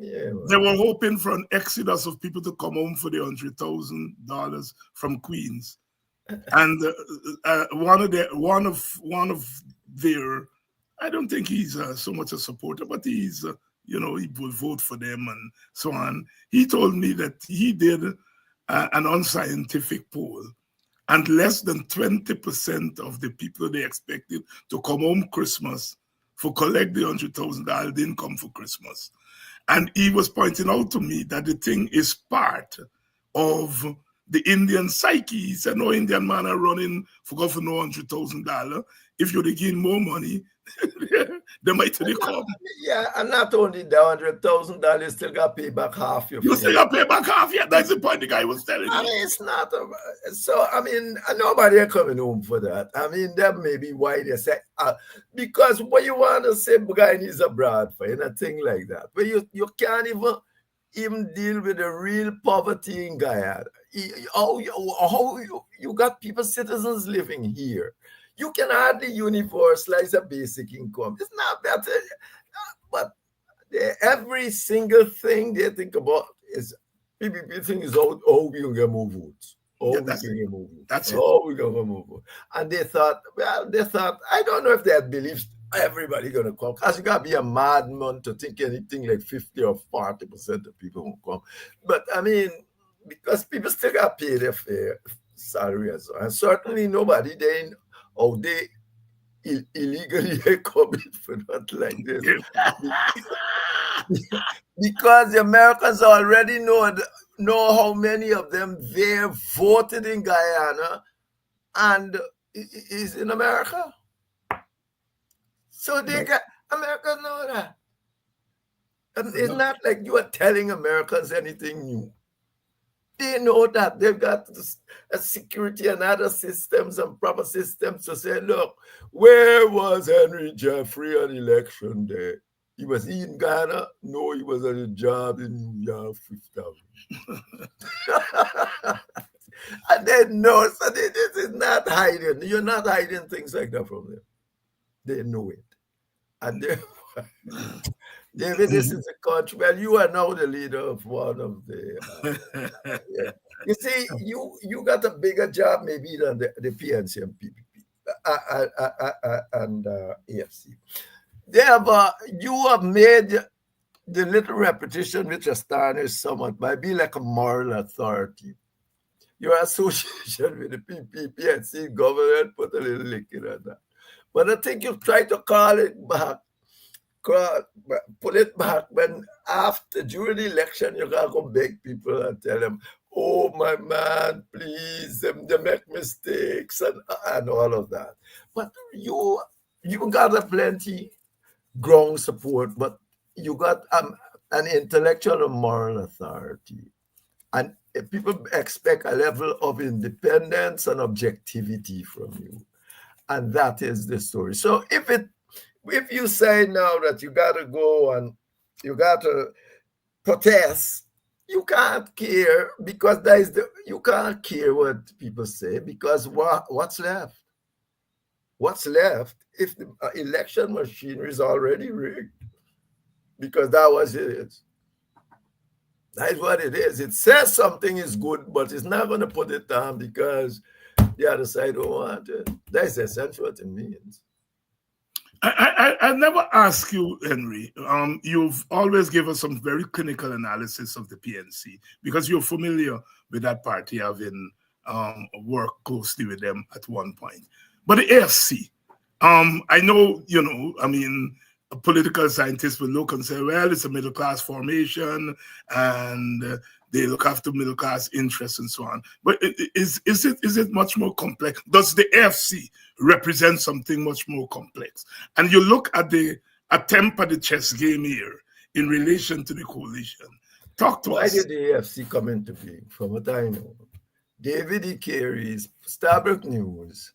They were hoping for an exodus of people to come home for the $100,000 from Queens, and one of their, I don't think he's so much a supporter, but he's he will vote for them and so on. He told me that he did an unscientific poll. And less than 20% of the people they expected to come home Christmas for collect the $100,000 didn't come for Christmas. And he was pointing out to me that the thing is part of the Indian psyche. He said, no Indian man are running for governor $100,000. If you gain more money, they might really come. Yeah, and not only the $100,000, you still got to pay back half your. You still got to pay back half. Yeah, that's the point the guy was telling me. I mean, it's not. Nobody are coming home for that. I mean, that may be why they say because what you want to say, Guyanese abroad for anything like that, but you can't even deal with the real poverty in Guyana. How you got people, citizens living here. You can hardly universalize a basic income. It's not better. But every single thing they think about is PPP thing is how we going to get more votes. That's it. How we going to move votes. And they thought, I don't know if they had believed everybody going to come. Because you got to be a madman to think anything like 50 or 40% of people will come. But I mean, because people still got paid their fair salary as well. And certainly nobody they illegally coming for not like this. Because the Americans already know how many of them there voted in Guyana and is in America. So Americans know that. And it's not like you are telling Americans anything new. They know that they've got a security and other systems and proper systems to say, look, where was Henry Jeffrey on election day? He was in Ghana? No, he was on a job in New York, 5,000. And they know, so this is not hiding. You're not hiding things like that from them. They know it. And David, this is a country. Well, you are now the leader of one of the. Yeah. You see, you got a bigger job maybe than the PNC and PPP and AFC. They have you have made the little repetition which astonished somewhat by being like a moral authority. Your association with the PNC government put a little lick in that. But I think you try to call it back, pull it back when after during the election you gotta go beg people and tell them, oh my man, please, they make mistakes and all of that. But you got a plenty ground support, but you got an intellectual and moral authority. And people expect a level of independence and objectivity from you. And that is the story. So if you say now that you got to go and you got to protest, you can't care because you can't care what people say because what's left? What's left if the election machinery is already rigged? Because that was it. That is what it is. It says something is good, but it's not going to put it down because the other side don't want it. That's essentially what it means. I never ask you, Henry. You've always given us some very clinical analysis of the PNC because you're familiar with that party, having worked closely with them at one point. But the AFC, I know, political scientists will look and say, well, it's a middle class formation and they look after middle class interests and so on. But is it much more complex? Does the AFC represent something much more complex? And you look at the attempt at the chess game here in relation to the coalition. Talk to us. Why did the AFC come into being? From what I know, David E. Carey's Starbuck News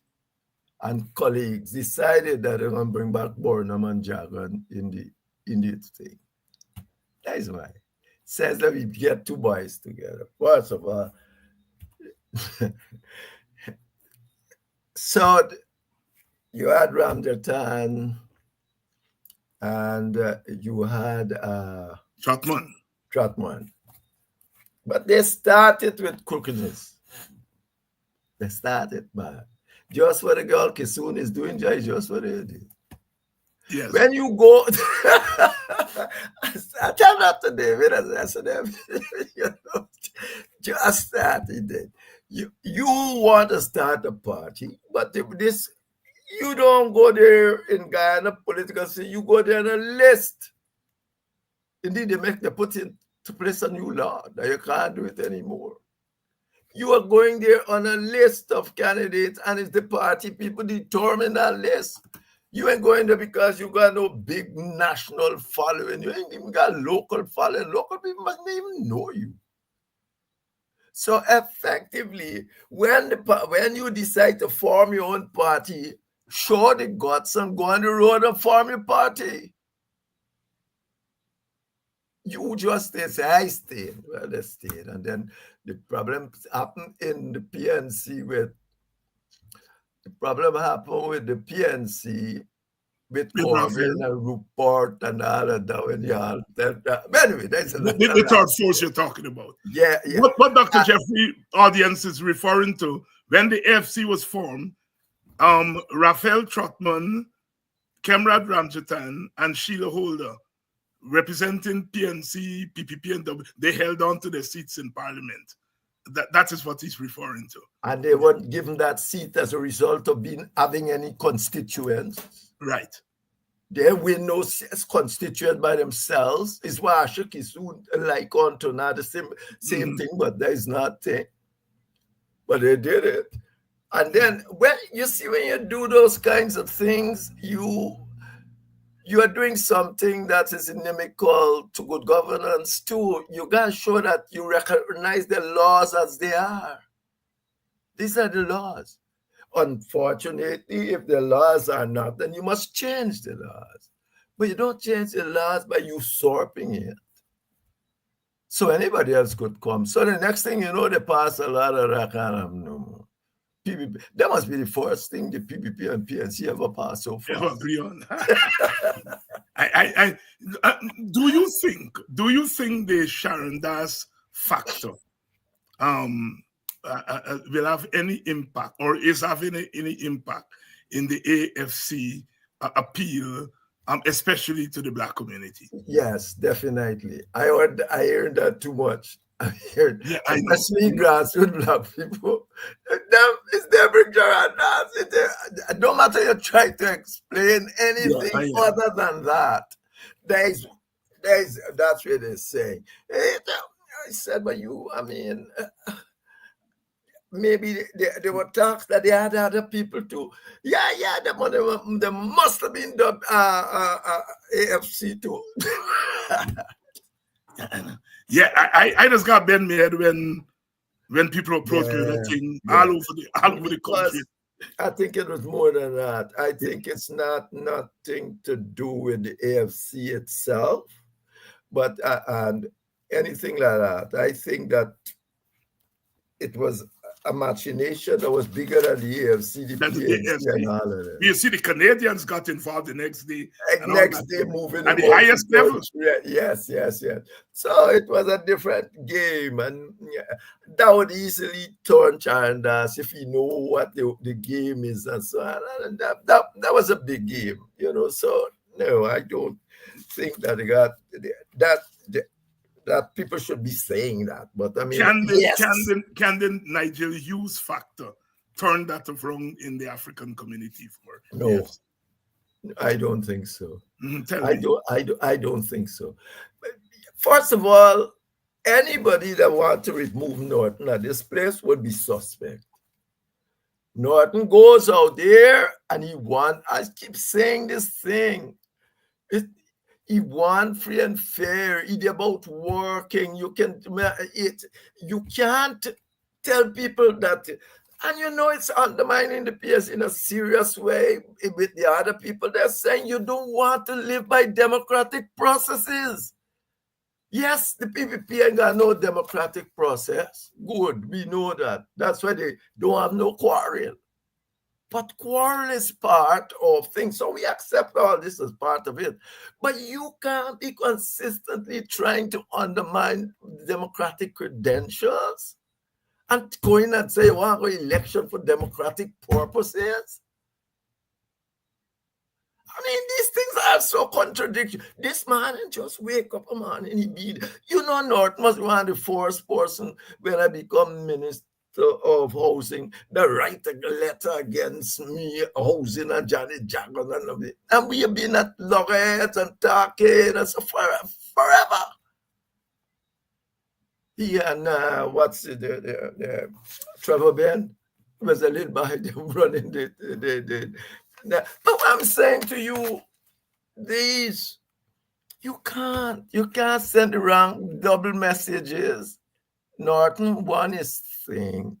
and colleagues decided that they're going to bring back Burnham and Jagan in the thing. That is why. Says that we get two boys together. First of all, so you had Ramjatan and you had Trotman. But they started with crookedness. They started bad. Just what the girl Kisoon is doing, just what they did. Yes. When you go, I tell that to David, I said, just started it. You want to start a party, but this, you don't go there in Guyana political scene, you go there on a list. Indeed, they put into place a new law that you can't do it anymore. You are going there on a list of candidates, and it's the party people determine that list. You ain't going there because you got no big national following. You ain't even got local following. Local people must not even know you. So effectively, when you decide to form your own party, show the guts and go on the road and form your party. You just say, I stayed. Well, they stayed. And then the problem happened in the PNC with the PNC with Corbyn and Rupert and all of that. When y'all, anyway, that's the third force you're talking about. Yeah. What Dr. Jeffrey audience is referring to, when the AFC was formed, Raphael Trotman, Kemrad Ramjatan, and Sheila Holder, representing PNC, PPP, and they held on to their seats in Parliament. That is what he's referring to. And they weren't given that seat as a result of having any constituents. Right. They win no constituent by themselves. It's why Ashok is soon like on to now the same thing, but there is nothing. But they did it. And then when you do those kinds of things, you are doing something that is inimical to good governance too. You got to show that you recognize the laws as they are. These are the laws. Unfortunately, if the laws are not, then you must change the laws. But you don't change the laws by usurping it. So anybody else could come. So the next thing you know, they pass a lot of Rakanam. PPP. That must be the first thing the PPP and PNC ever passed so far. Agree on. Do you think the Sharon Das factor will have any impact, or is having any impact in the AFC appeal, especially to the Black community? Yes, definitely. I heard that too much. I heard, Yeah, I know. especially grassroots Black people. It's never Sharon Das. No matter you try to explain anything other than that, that's what they're saying. I said, but maybe they were talks that they had other people too. Yeah, they must have been dubbed AFC too. Yeah, I just got bent my head when people approach me with that thing all over the country. I think it was more than that. I think it's nothing to do with the AFC itself, but and anything like that. I think that it was a machination that was bigger than the AFC, the PNC, and all of that. You see, the Canadians got involved the next day. Next day, moving at the highest level. Yes. So it was a different game, and that would easily turn Sharon Das if you know what the game is and so on. And that was a big game, So no, I don't think that they got that people should be saying that, but I mean, can the Nigel Hughes factor turn that around in the African community for? No, yes. I don't think so. I don't think so. First of all, anybody that wants to remove Norton at this place would be suspect. Norton goes out there and I keep saying this thing. He want free and fair. It's about working. You can't tell people that, and it's undermining the PS in a serious way with the other people. They're saying you don't want to live by democratic processes. Yes, the PPP ain't got no democratic process. Good, we know that. That's why they don't have no quarrel. But quarrel is part of things. So we accept all this as part of it. But you can't be consistently trying to undermine democratic credentials and go in and say, well, go election for democratic purposes. I mean, these things are so contradictory. This man just wake up a man and he be, North must be one of the first person when I become minister of housing, the write a letter against me, housing and Janet Jackson and we have been at loggerheads and talking and so forever. Yeah, and what's the Trevor Ben was a little behind them running but what I'm saying to you, you can't send around double messages. Norton won his thing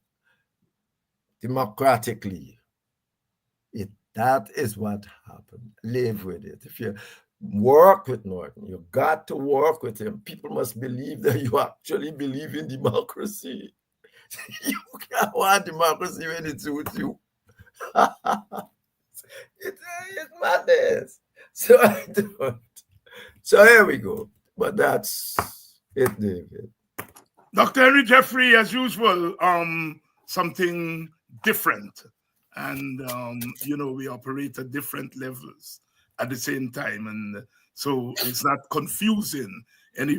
democratically. That is what happened. Live with it. If you work with Norton, you got to work with him. People must believe that you actually believe in democracy. You can't want democracy when it suits you. It's madness. So I don't. So here we go. But that's it, David. Dr. Henry Jeffrey, as usual, something different. And, we operate at different levels at the same time. And so it's not confusing any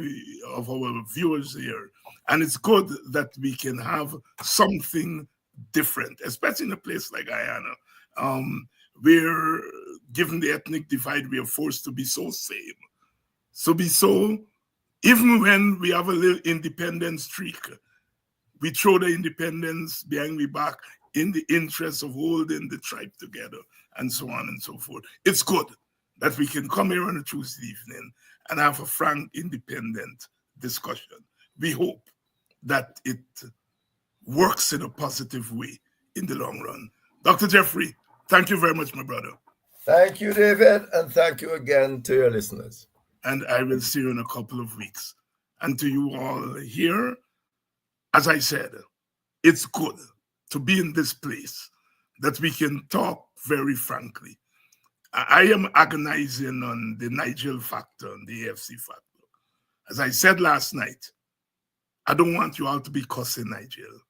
of our viewers here. And it's good that we can have something different, especially in a place like Guyana. Where, given the ethnic divide, we are forced to be so same. Even when we have a little independence streak, we throw the independence behind the back in the interest of holding the tribe together and so on and so forth. It's good that we can come here on a Tuesday evening and have a frank, independent discussion. We hope that it works in a positive way in the long run. Dr. Jeffrey, thank you very much, my brother. Thank you, David, and thank you again to your listeners. And I will see you in a couple of weeks. And to you all here, as I said, it's good to be in this place that we can talk very frankly. I am agonizing on the Nigel factor and the AFC factor. As I said last night, I don't want you all to be cussing Nigel.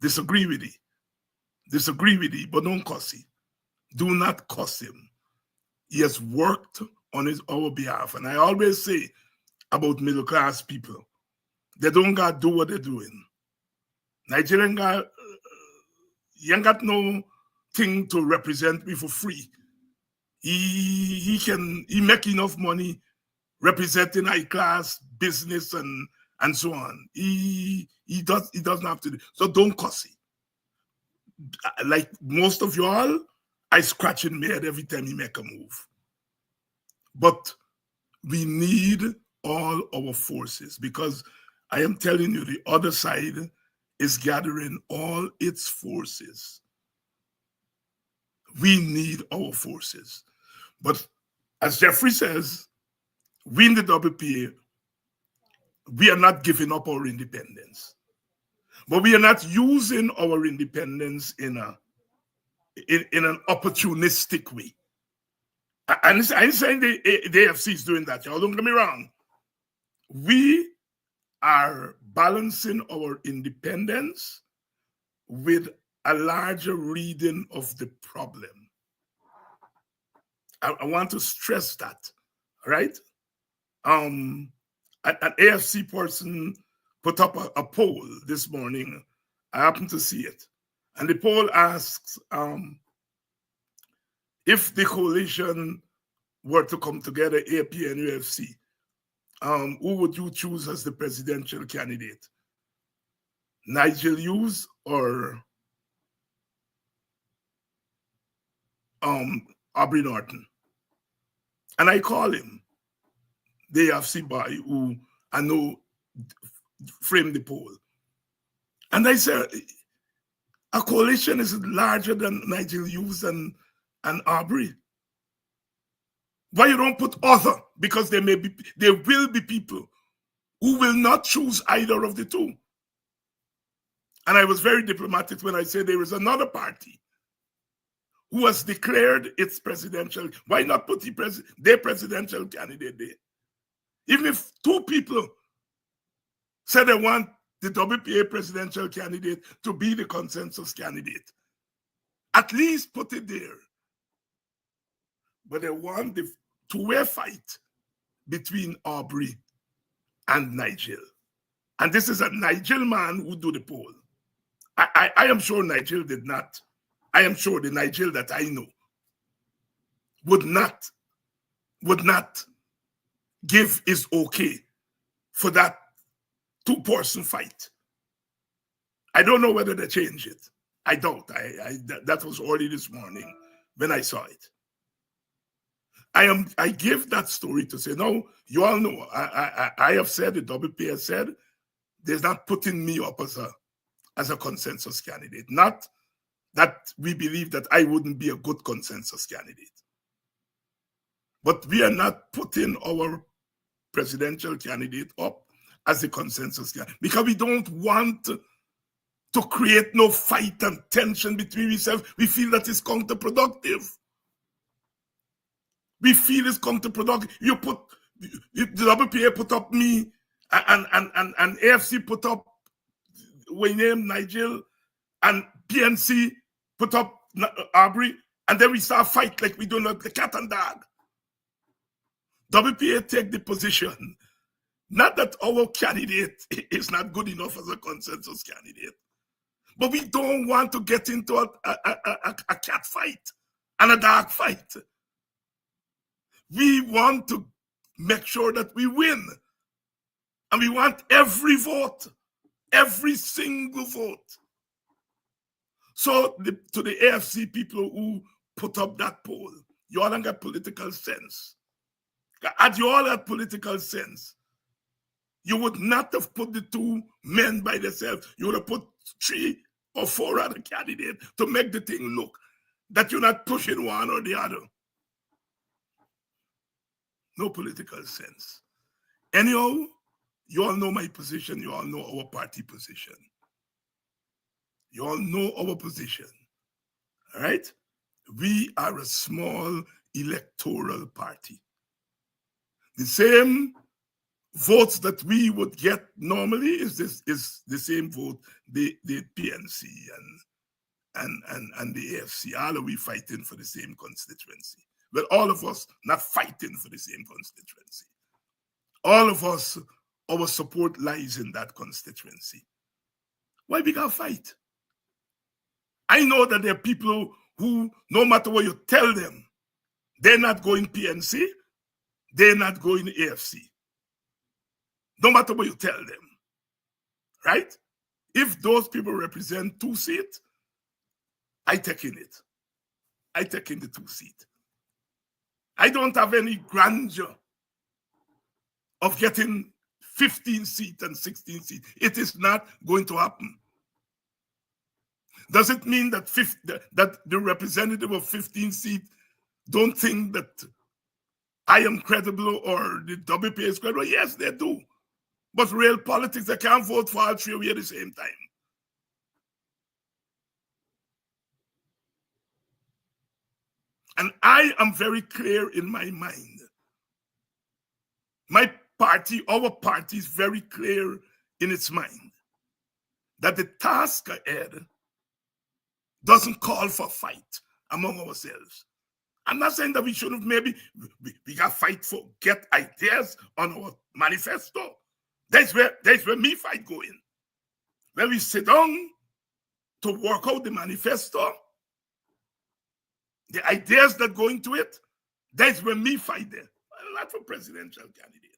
Disagree with it, but don't cuss him. Do not cuss him. He has worked on our behalf. And I always say about middle class people, they don't got to do what they're doing. Nigerian guy, he ain't got no thing to represent me for free. He make enough money representing high class business and so on. He doesn't have to do. So don't cuss him. Like most of y'all, I scratch in my head every time he make a move. But we need all our forces, because I am telling you, the other side is gathering all its forces. We need our forces. But as Jeffrey says, we in the WPA, we are not giving up our independence. But we are not using our independence in an opportunistic way. I'm saying the AFC is doing that, y'all. Don't get me wrong. We are balancing our independence with a larger reading of the problem. I want to stress that, right? An AFC person put up a poll this morning. I happened to see it. And the poll asks, if the coalition were to come together, AP and UFC, who would you choose as the presidential candidate? Nigel Hughes or Aubrey Norton? And I call him the AFC boy who I know framed the poll. And I said, a coalition is larger than Nigel Hughes and Aubrey. Why you don't put other? Because there will be people who will not choose either of the two. And I was very diplomatic when I said there is another party who has declared its presidential. Why not put their presidential candidate there? Even if two people said they want the WPA presidential candidate to be the consensus candidate, at least put it there. But they want the two-way fight between Aubrey and Nigel. And this is a Nigel man who do the poll. I am sure Nigel did not. I am sure the Nigel that I know would not give his okay for that two-person fight. I don't know whether they change it. I doubt. That was early this morning when I saw it. I give that story to say, no, you all know, I have said, the WP has said, they're not putting me up as a consensus candidate. Not that we believe that I wouldn't be a good consensus candidate. But we are not putting our presidential candidate up as a consensus candidate because we don't want to create no fight and tension between ourselves. We feel that it's counterproductive. We feel it's counterproductive. The WPA put up me and AFC put up Wayne Nigel and PNC put up Aubrey, and then we start fight like we don't know the cat and dog. WPA take the position, not that our candidate is not good enough as a consensus candidate, but we don't want to get into a cat fight and a dog fight. We want to make sure that we win. And we want every vote, every single vote. So to the AFC people who put up that poll, you all got political sense. Had you all had political sense, you would not have put the two men by themselves. You would have put 3 or 4 other candidates to make the thing look that you're not pushing one or the other. No political sense. Anyhow, you all know my position. You all know our party position. You all know our position. All right? We are a small, electoral party. The same votes that we would get normally is the same vote the PNC and the AFC. All are we fighting for the same constituency? Well, all of us not fighting for the same constituency. All of us, our support lies in that constituency. Why we gotta fight? I know that there are people who, no matter what you tell them, they're not going PNC, they're not going AFC. No matter what you tell them, right? If those people represent 2 seats, I take in it. I take in the 2 seat. I don't have any grandeur of getting 15 seats and 16 seats. It is not going to happen. Does it mean that the representative of 15 seats don't think that I am credible or the WP is credible? Yes, they do. But real politics, they can't vote for all 3 of you at the same time. And I am very clear in my mind. My party, our party is very clear in its mind that the task ahead doesn't call for fight among ourselves. I'm not saying that we shouldn't, maybe we got to fight for, get ideas on our manifesto. That's where me fight going. When we sit down to work out the manifesto, the ideas that go into it, that's where me fight there. Not for presidential candidate.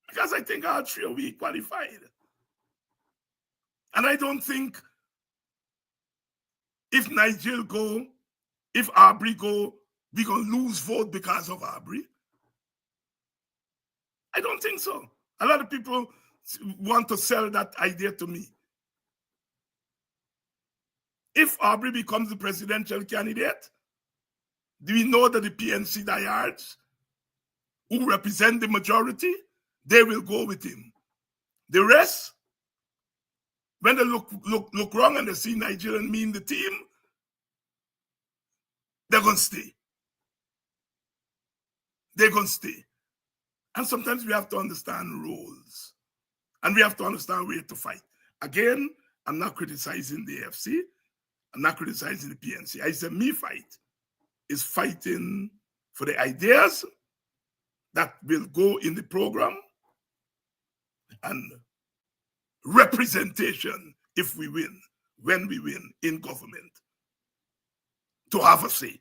Because I think all 3 will be qualified. And I don't think if Nigel go, if Aubrey go, we're going to lose vote because of Aubrey. I don't think so. A lot of people want to sell that idea to me. If Aubrey becomes the presidential candidate, do we know that the PNC diehards who represent the majority, they will go with him. The rest, when they look wrong and they see Nigeria and me in the team, they're going to stay. They're going to stay. And sometimes we have to understand roles. And we have to understand where to fight. Again, I'm not criticizing the AFC. I'm not criticizing the PNC. I said me fight is fighting for the ideas that will go in the program and representation if we win, when we win in government, to have a say.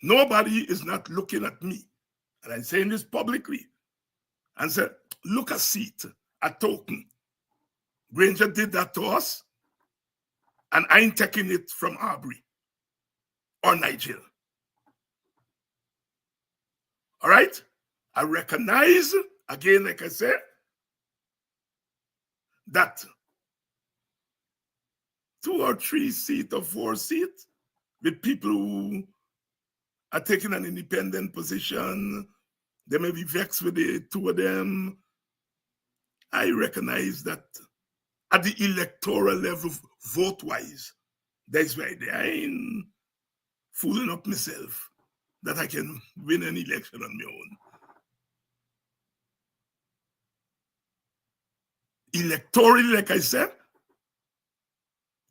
Nobody is not looking at me, and I'm saying this publicly, and said, look a seat, a token. Granger did that to us, and I ain't taking it from Aubrey or Nigel. All right? I recognize, again, like I said, that 2 or 3 seats or 4 seats with people who are taking an independent position, they may be vexed with the 2 of them. I recognize that at the electoral level, vote-wise, that's why I ain't fooling up myself that I can win an election on my own. Electorally, like I said,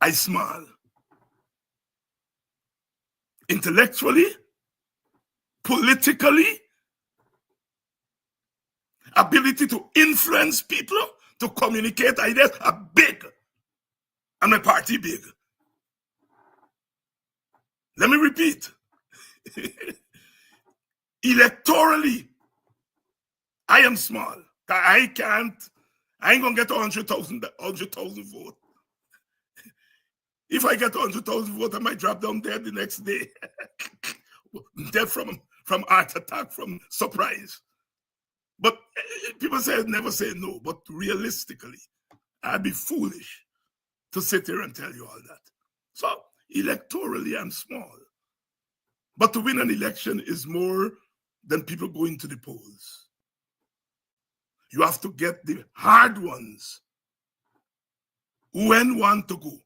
I small. Intellectually, politically, ability to influence people, to communicate ideas are big. And my party big. Let me repeat. Electorally, I am small. I ain't gonna get 100,000 votes. If I get 100,000 votes, I might drop down dead the next day. Dead from heart attack, from surprise. But people say never say no, but realistically, I'd be foolish to sit here and tell you all that. So electorally, I'm small. But to win an election is more than people going to the polls. You have to get the hard ones who want to go.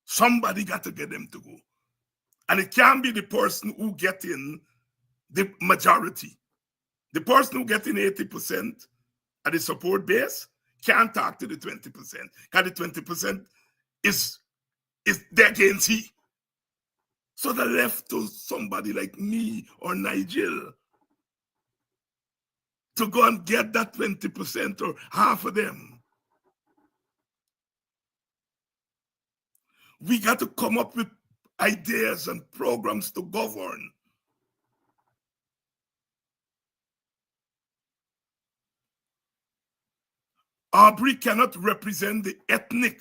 Somebody got to get them to go. And it can't be the person who get in the majority. The person who get in 80% at the support base can't talk to the 20%. Because the 20% is there against he. So they're left to somebody like me or Nigel to go and get that 20% or half of them. We got to come up with ideas and programs to govern. Aubrey cannot represent the ethnic.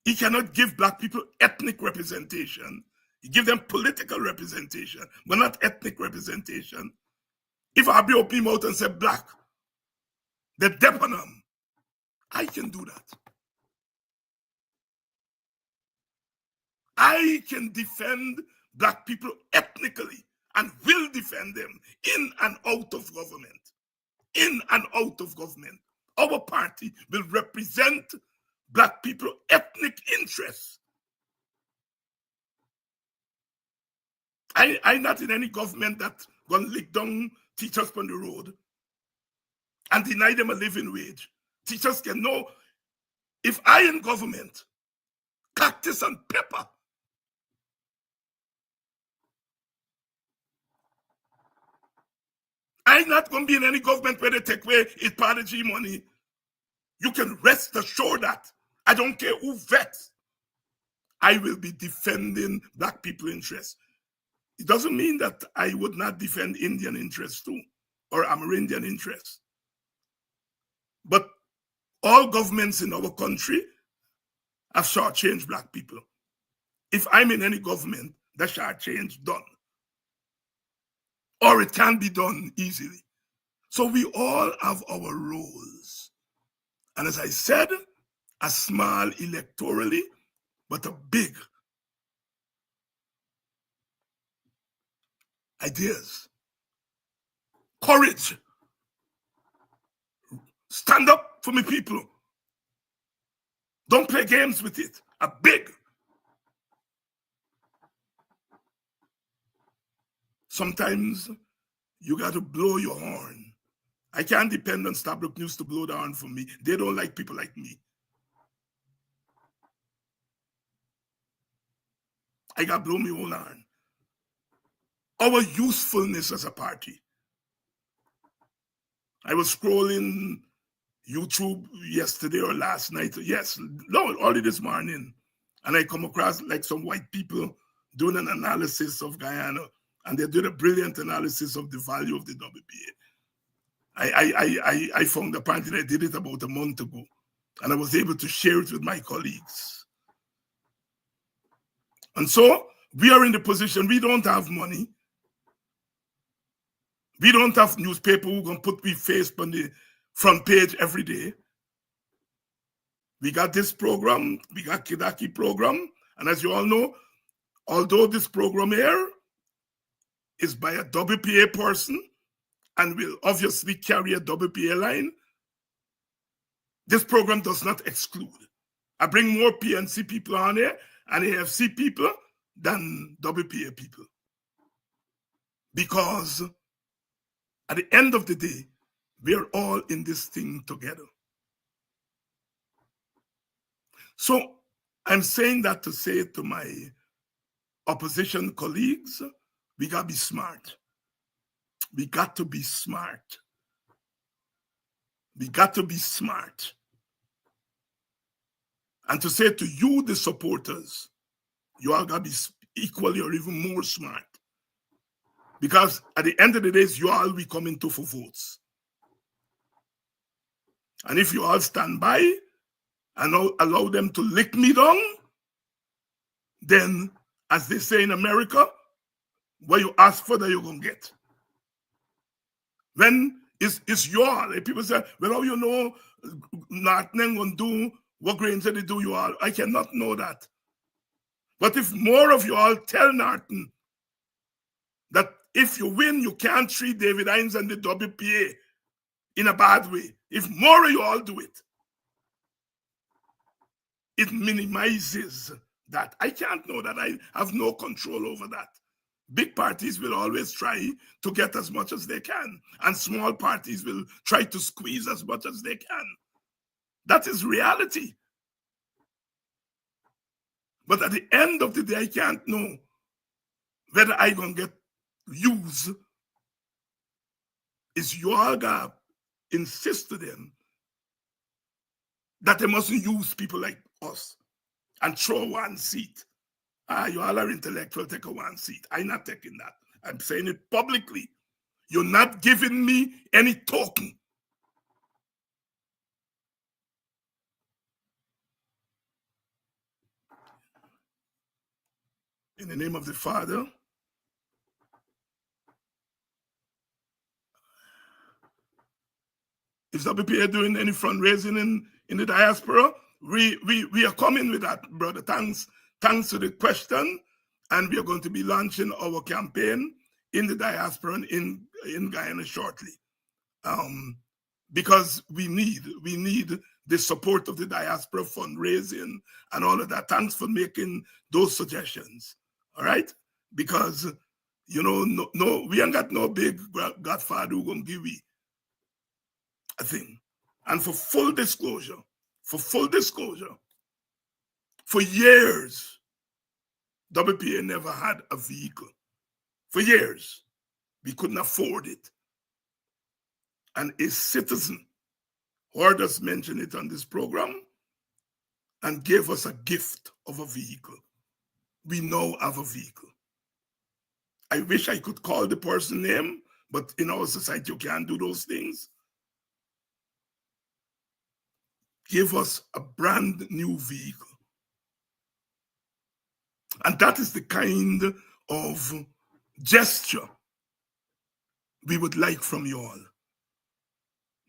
He cannot give black people ethnic representation. He give them political representation, but not ethnic representation. If Aubrey open him out and say black, they dep on him. I can do that. I can defend black people ethnically and will defend them in and out of government. In and out of government. Our party will represent black people ethnic interests. I'm not in any government that gonna lick down teachers on the road and deny them a living wage. Teachers can know if I in government, cactus and pepper, I'm not going to be in any government where they take away its part of G money. You can rest assured that. I don't care who vets. I will be defending black people interests. It doesn't mean that I would not defend Indian interests too, or Amerindian interests. But all governments in our country have shortchanged black people. If I'm in any government, that shortchange done. Or it can be done easily. So we all have our roles. And as I said, a small electorally, but a big ideas. Courage. Stand up for me people. Don't play games with it. A big. Sometimes you got to blow your horn. I can't depend on Stabrook News to blow the horn for me. They don't like people like me. I got to blow my own horn. Our usefulness as a party. I was scrolling YouTube yesterday or last night. Yes, no, early this morning. And I come across like some white people doing an analysis of Guyana. And they did a brilliant analysis of the value of the WPA. I found apparently I did it about a month ago. And I was able to share it with my colleagues. And so we are in the position, we don't have money. We don't have newspaper who can put me face on the front page every day. We got this program, we got Kidaki program. And as you all know, although this program here is by a WPA person and will obviously carry a WPA line, this program does not exclude. I bring more PNC people on here and AFC people than WPA people. Because at the end of the day, we are all in this thing together. So I'm saying that to say to my opposition colleagues, we got to be smart. We got to be smart. We got to be smart. And to say to you, the supporters, you all got to be equally or even more smart. Because at the end of the day, you all we coming to for votes. And if you all stand by and allow them to lick me down, then, as they say in America, what you ask for, that you're going to get. When it's you all. People say, well, how you know nothing going to do what Granger they do you all? I cannot know that. But if more of you all tell Norton that if you win, you can't treat David Hines and the WPA in a bad way. If more of you all do it, it minimizes that. I can't know that. I have no control over that. Big parties will always try to get as much as they can, and small parties will try to squeeze as much as they can. That is reality. But at the end of the day, I can't know whether I gonna get used. Is you all gonna insist to them that they mustn't use people like us and throw one seat? You all are intellectual, take a one seat. I'm not taking that. I'm saying it publicly. You're not giving me any token. In the name of the Father, is WPA doing any fundraising in the diaspora? We are coming with that, brother. Thanks to the question. And we are going to be launching our campaign in the diaspora in Guyana shortly. Because we need the support of the diaspora fundraising and all of that. Thanks for making those suggestions. All right? Because, you know, no, we ain't got no big godfather who gonna give we a thing. And for full disclosure, for years, WPA never had a vehicle. For years, we couldn't afford it. And a citizen heard us mention it on this program and gave us a gift of a vehicle. We now have a vehicle. I wish I could call the person's name, but in our society, you can't do those things. Give us a brand new vehicle. And that is the kind of gesture we would like from you all.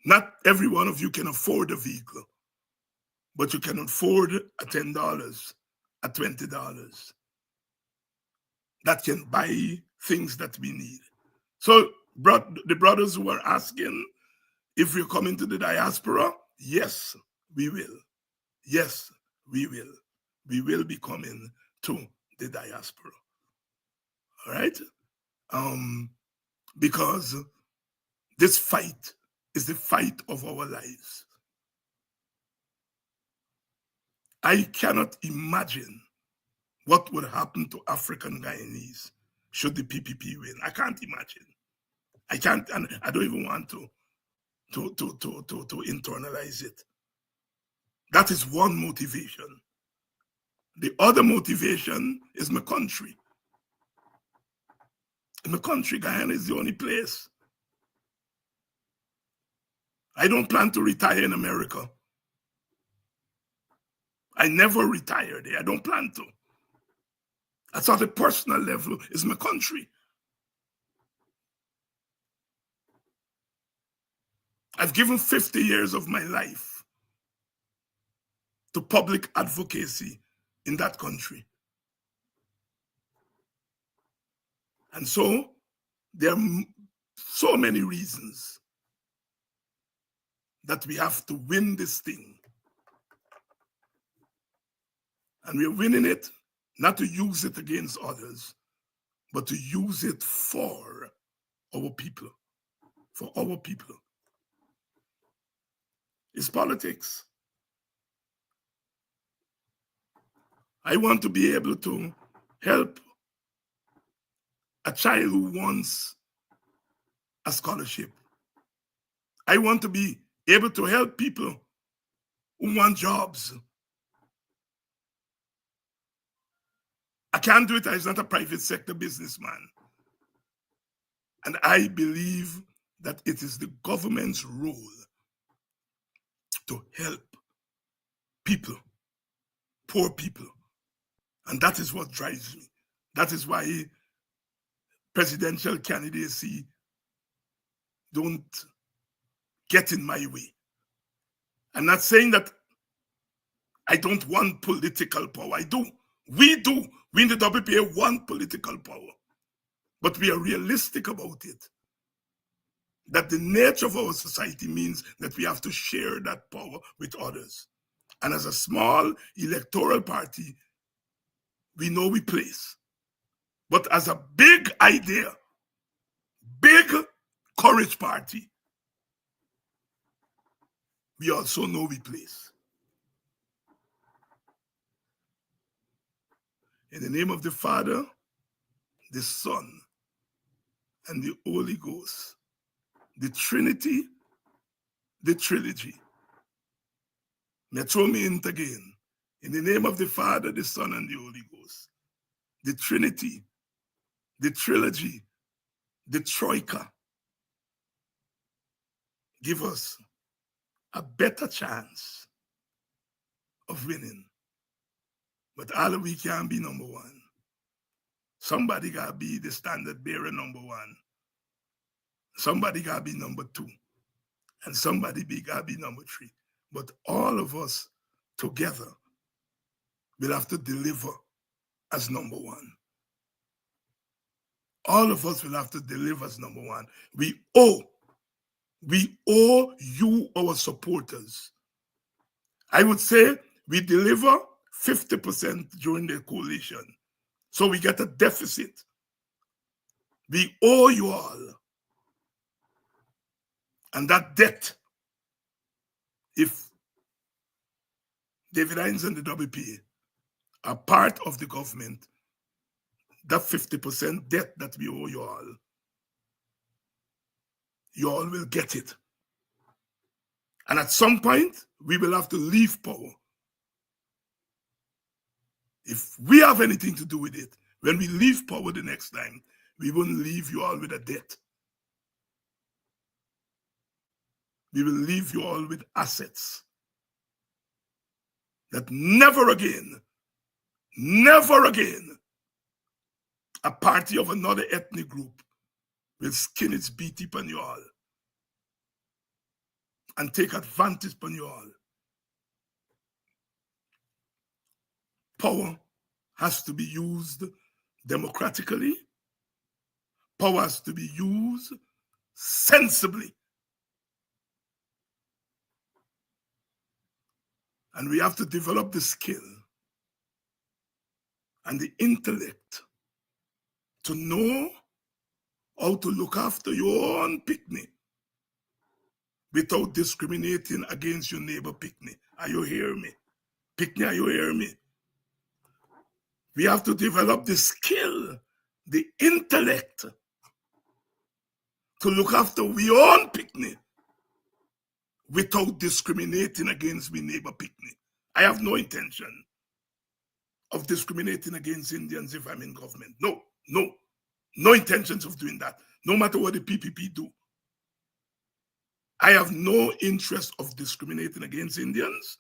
Not every one of you can afford a vehicle, but you can afford a $10, a $20. That can buy things that we need. So the brothers who are asking if we're coming to the diaspora, yes, we will. Yes, we will. We will be coming to the diaspora. All right? Because this fight is the fight of our lives. I cannot imagine what would happen to African Guyanese should the PPP win. I can't imagine. I can't, and I don't even want to internalize it. That is one motivation. The other motivation is my country. In my country, Guyana is the only place. I don't plan to retire in America. I never retire there. I don't plan to. That's at a personal level is my country. I've given 50 years of my life to public advocacy in that country. And so there are so many reasons that we have to win this thing. And we're winning it not to use it against others, but to use it for our people. For our people. It's politics. I want to be able to help a child who wants a scholarship. I want to be able to help people who want jobs. I can't do it. I'm not a private sector businessman. And I believe that it is the government's role to help people, poor people. And that is what drives me. That is why presidential candidacy don't get in my way. I'm not saying that I don't want political power. I do. We do. We in the WPA want political power. But we are realistic about it. That the nature of our society means that we have to share that power with others. And as a small electoral party, we know we place. But as a big idea, big courage party, we also know we place. In the name of the Father, the Son, and the Holy Ghost, the Trinity, the trilogy. May throw me in again. In the name of the Father, the Son, and the Holy Ghost, the Trinity, the trilogy, the troika. Give us a better chance of winning. But all of we can't be number one. Somebody got to be the standard bearer number one. Somebody got to be number two. And somebody got to be number three. But all of us together will have to deliver as number one. All of us will have to deliver as number one. We owe you, our supporters. I would say we deliver 50% during the coalition. So we get a deficit. We owe you all. And that debt, if David Hinds and the WPA are part of the government, that 50% debt that we owe you all will get it. And at some point, we will have to leave power. If we have anything to do with it, when we leave power the next time, we won't leave you all with a debt. We will leave you all with assets that never again, a party of another ethnic group will skin its beat upon you all and take advantage upon you all. Power has to be used democratically. Power has to be used sensibly. And we have to develop the skill and the intellect to know how to look after your own picnic without discriminating against your neighbor picnic. Are you hearing me? Picnic, are you hearing me? We have to develop the skill, the intellect to look after your own picnic without discriminating against my neighbor picnic. I have no intention of discriminating against Indians if I'm in government. No intentions of doing that, no matter what the PPP do. I have no interest of discriminating against Indians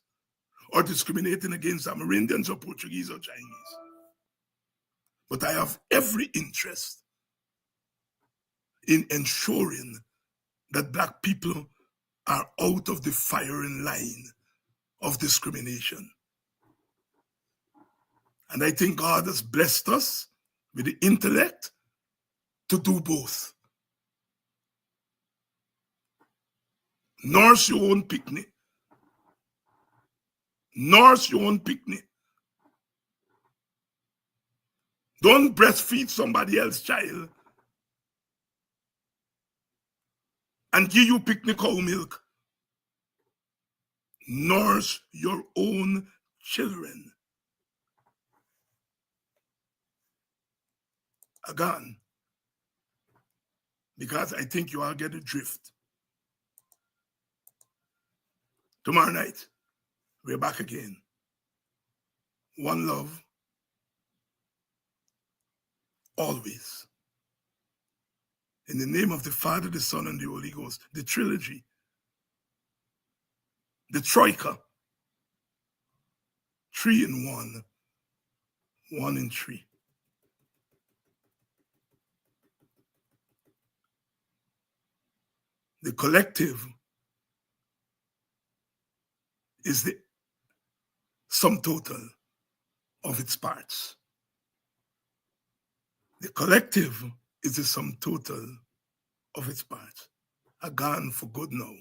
or discriminating against Amerindians or Portuguese or Chinese. But I have every interest in ensuring that Black people are out of the firing line of discrimination. And I think God has blessed us with the intellect to do both. Nurse your own picnic. Nurse your own picnic. Don't breastfeed somebody else's child and give you picnic cow milk. Nurse your own children. Again, because I think you all get the drift. Tomorrow night, we're back again. One love, always. In the name of the Father, the Son, and the Holy Ghost, the trilogy, the troika, 3 in 1, 1 in 3. The collective is the sum total of its parts. The collective is the sum total of its parts. A gun for good now.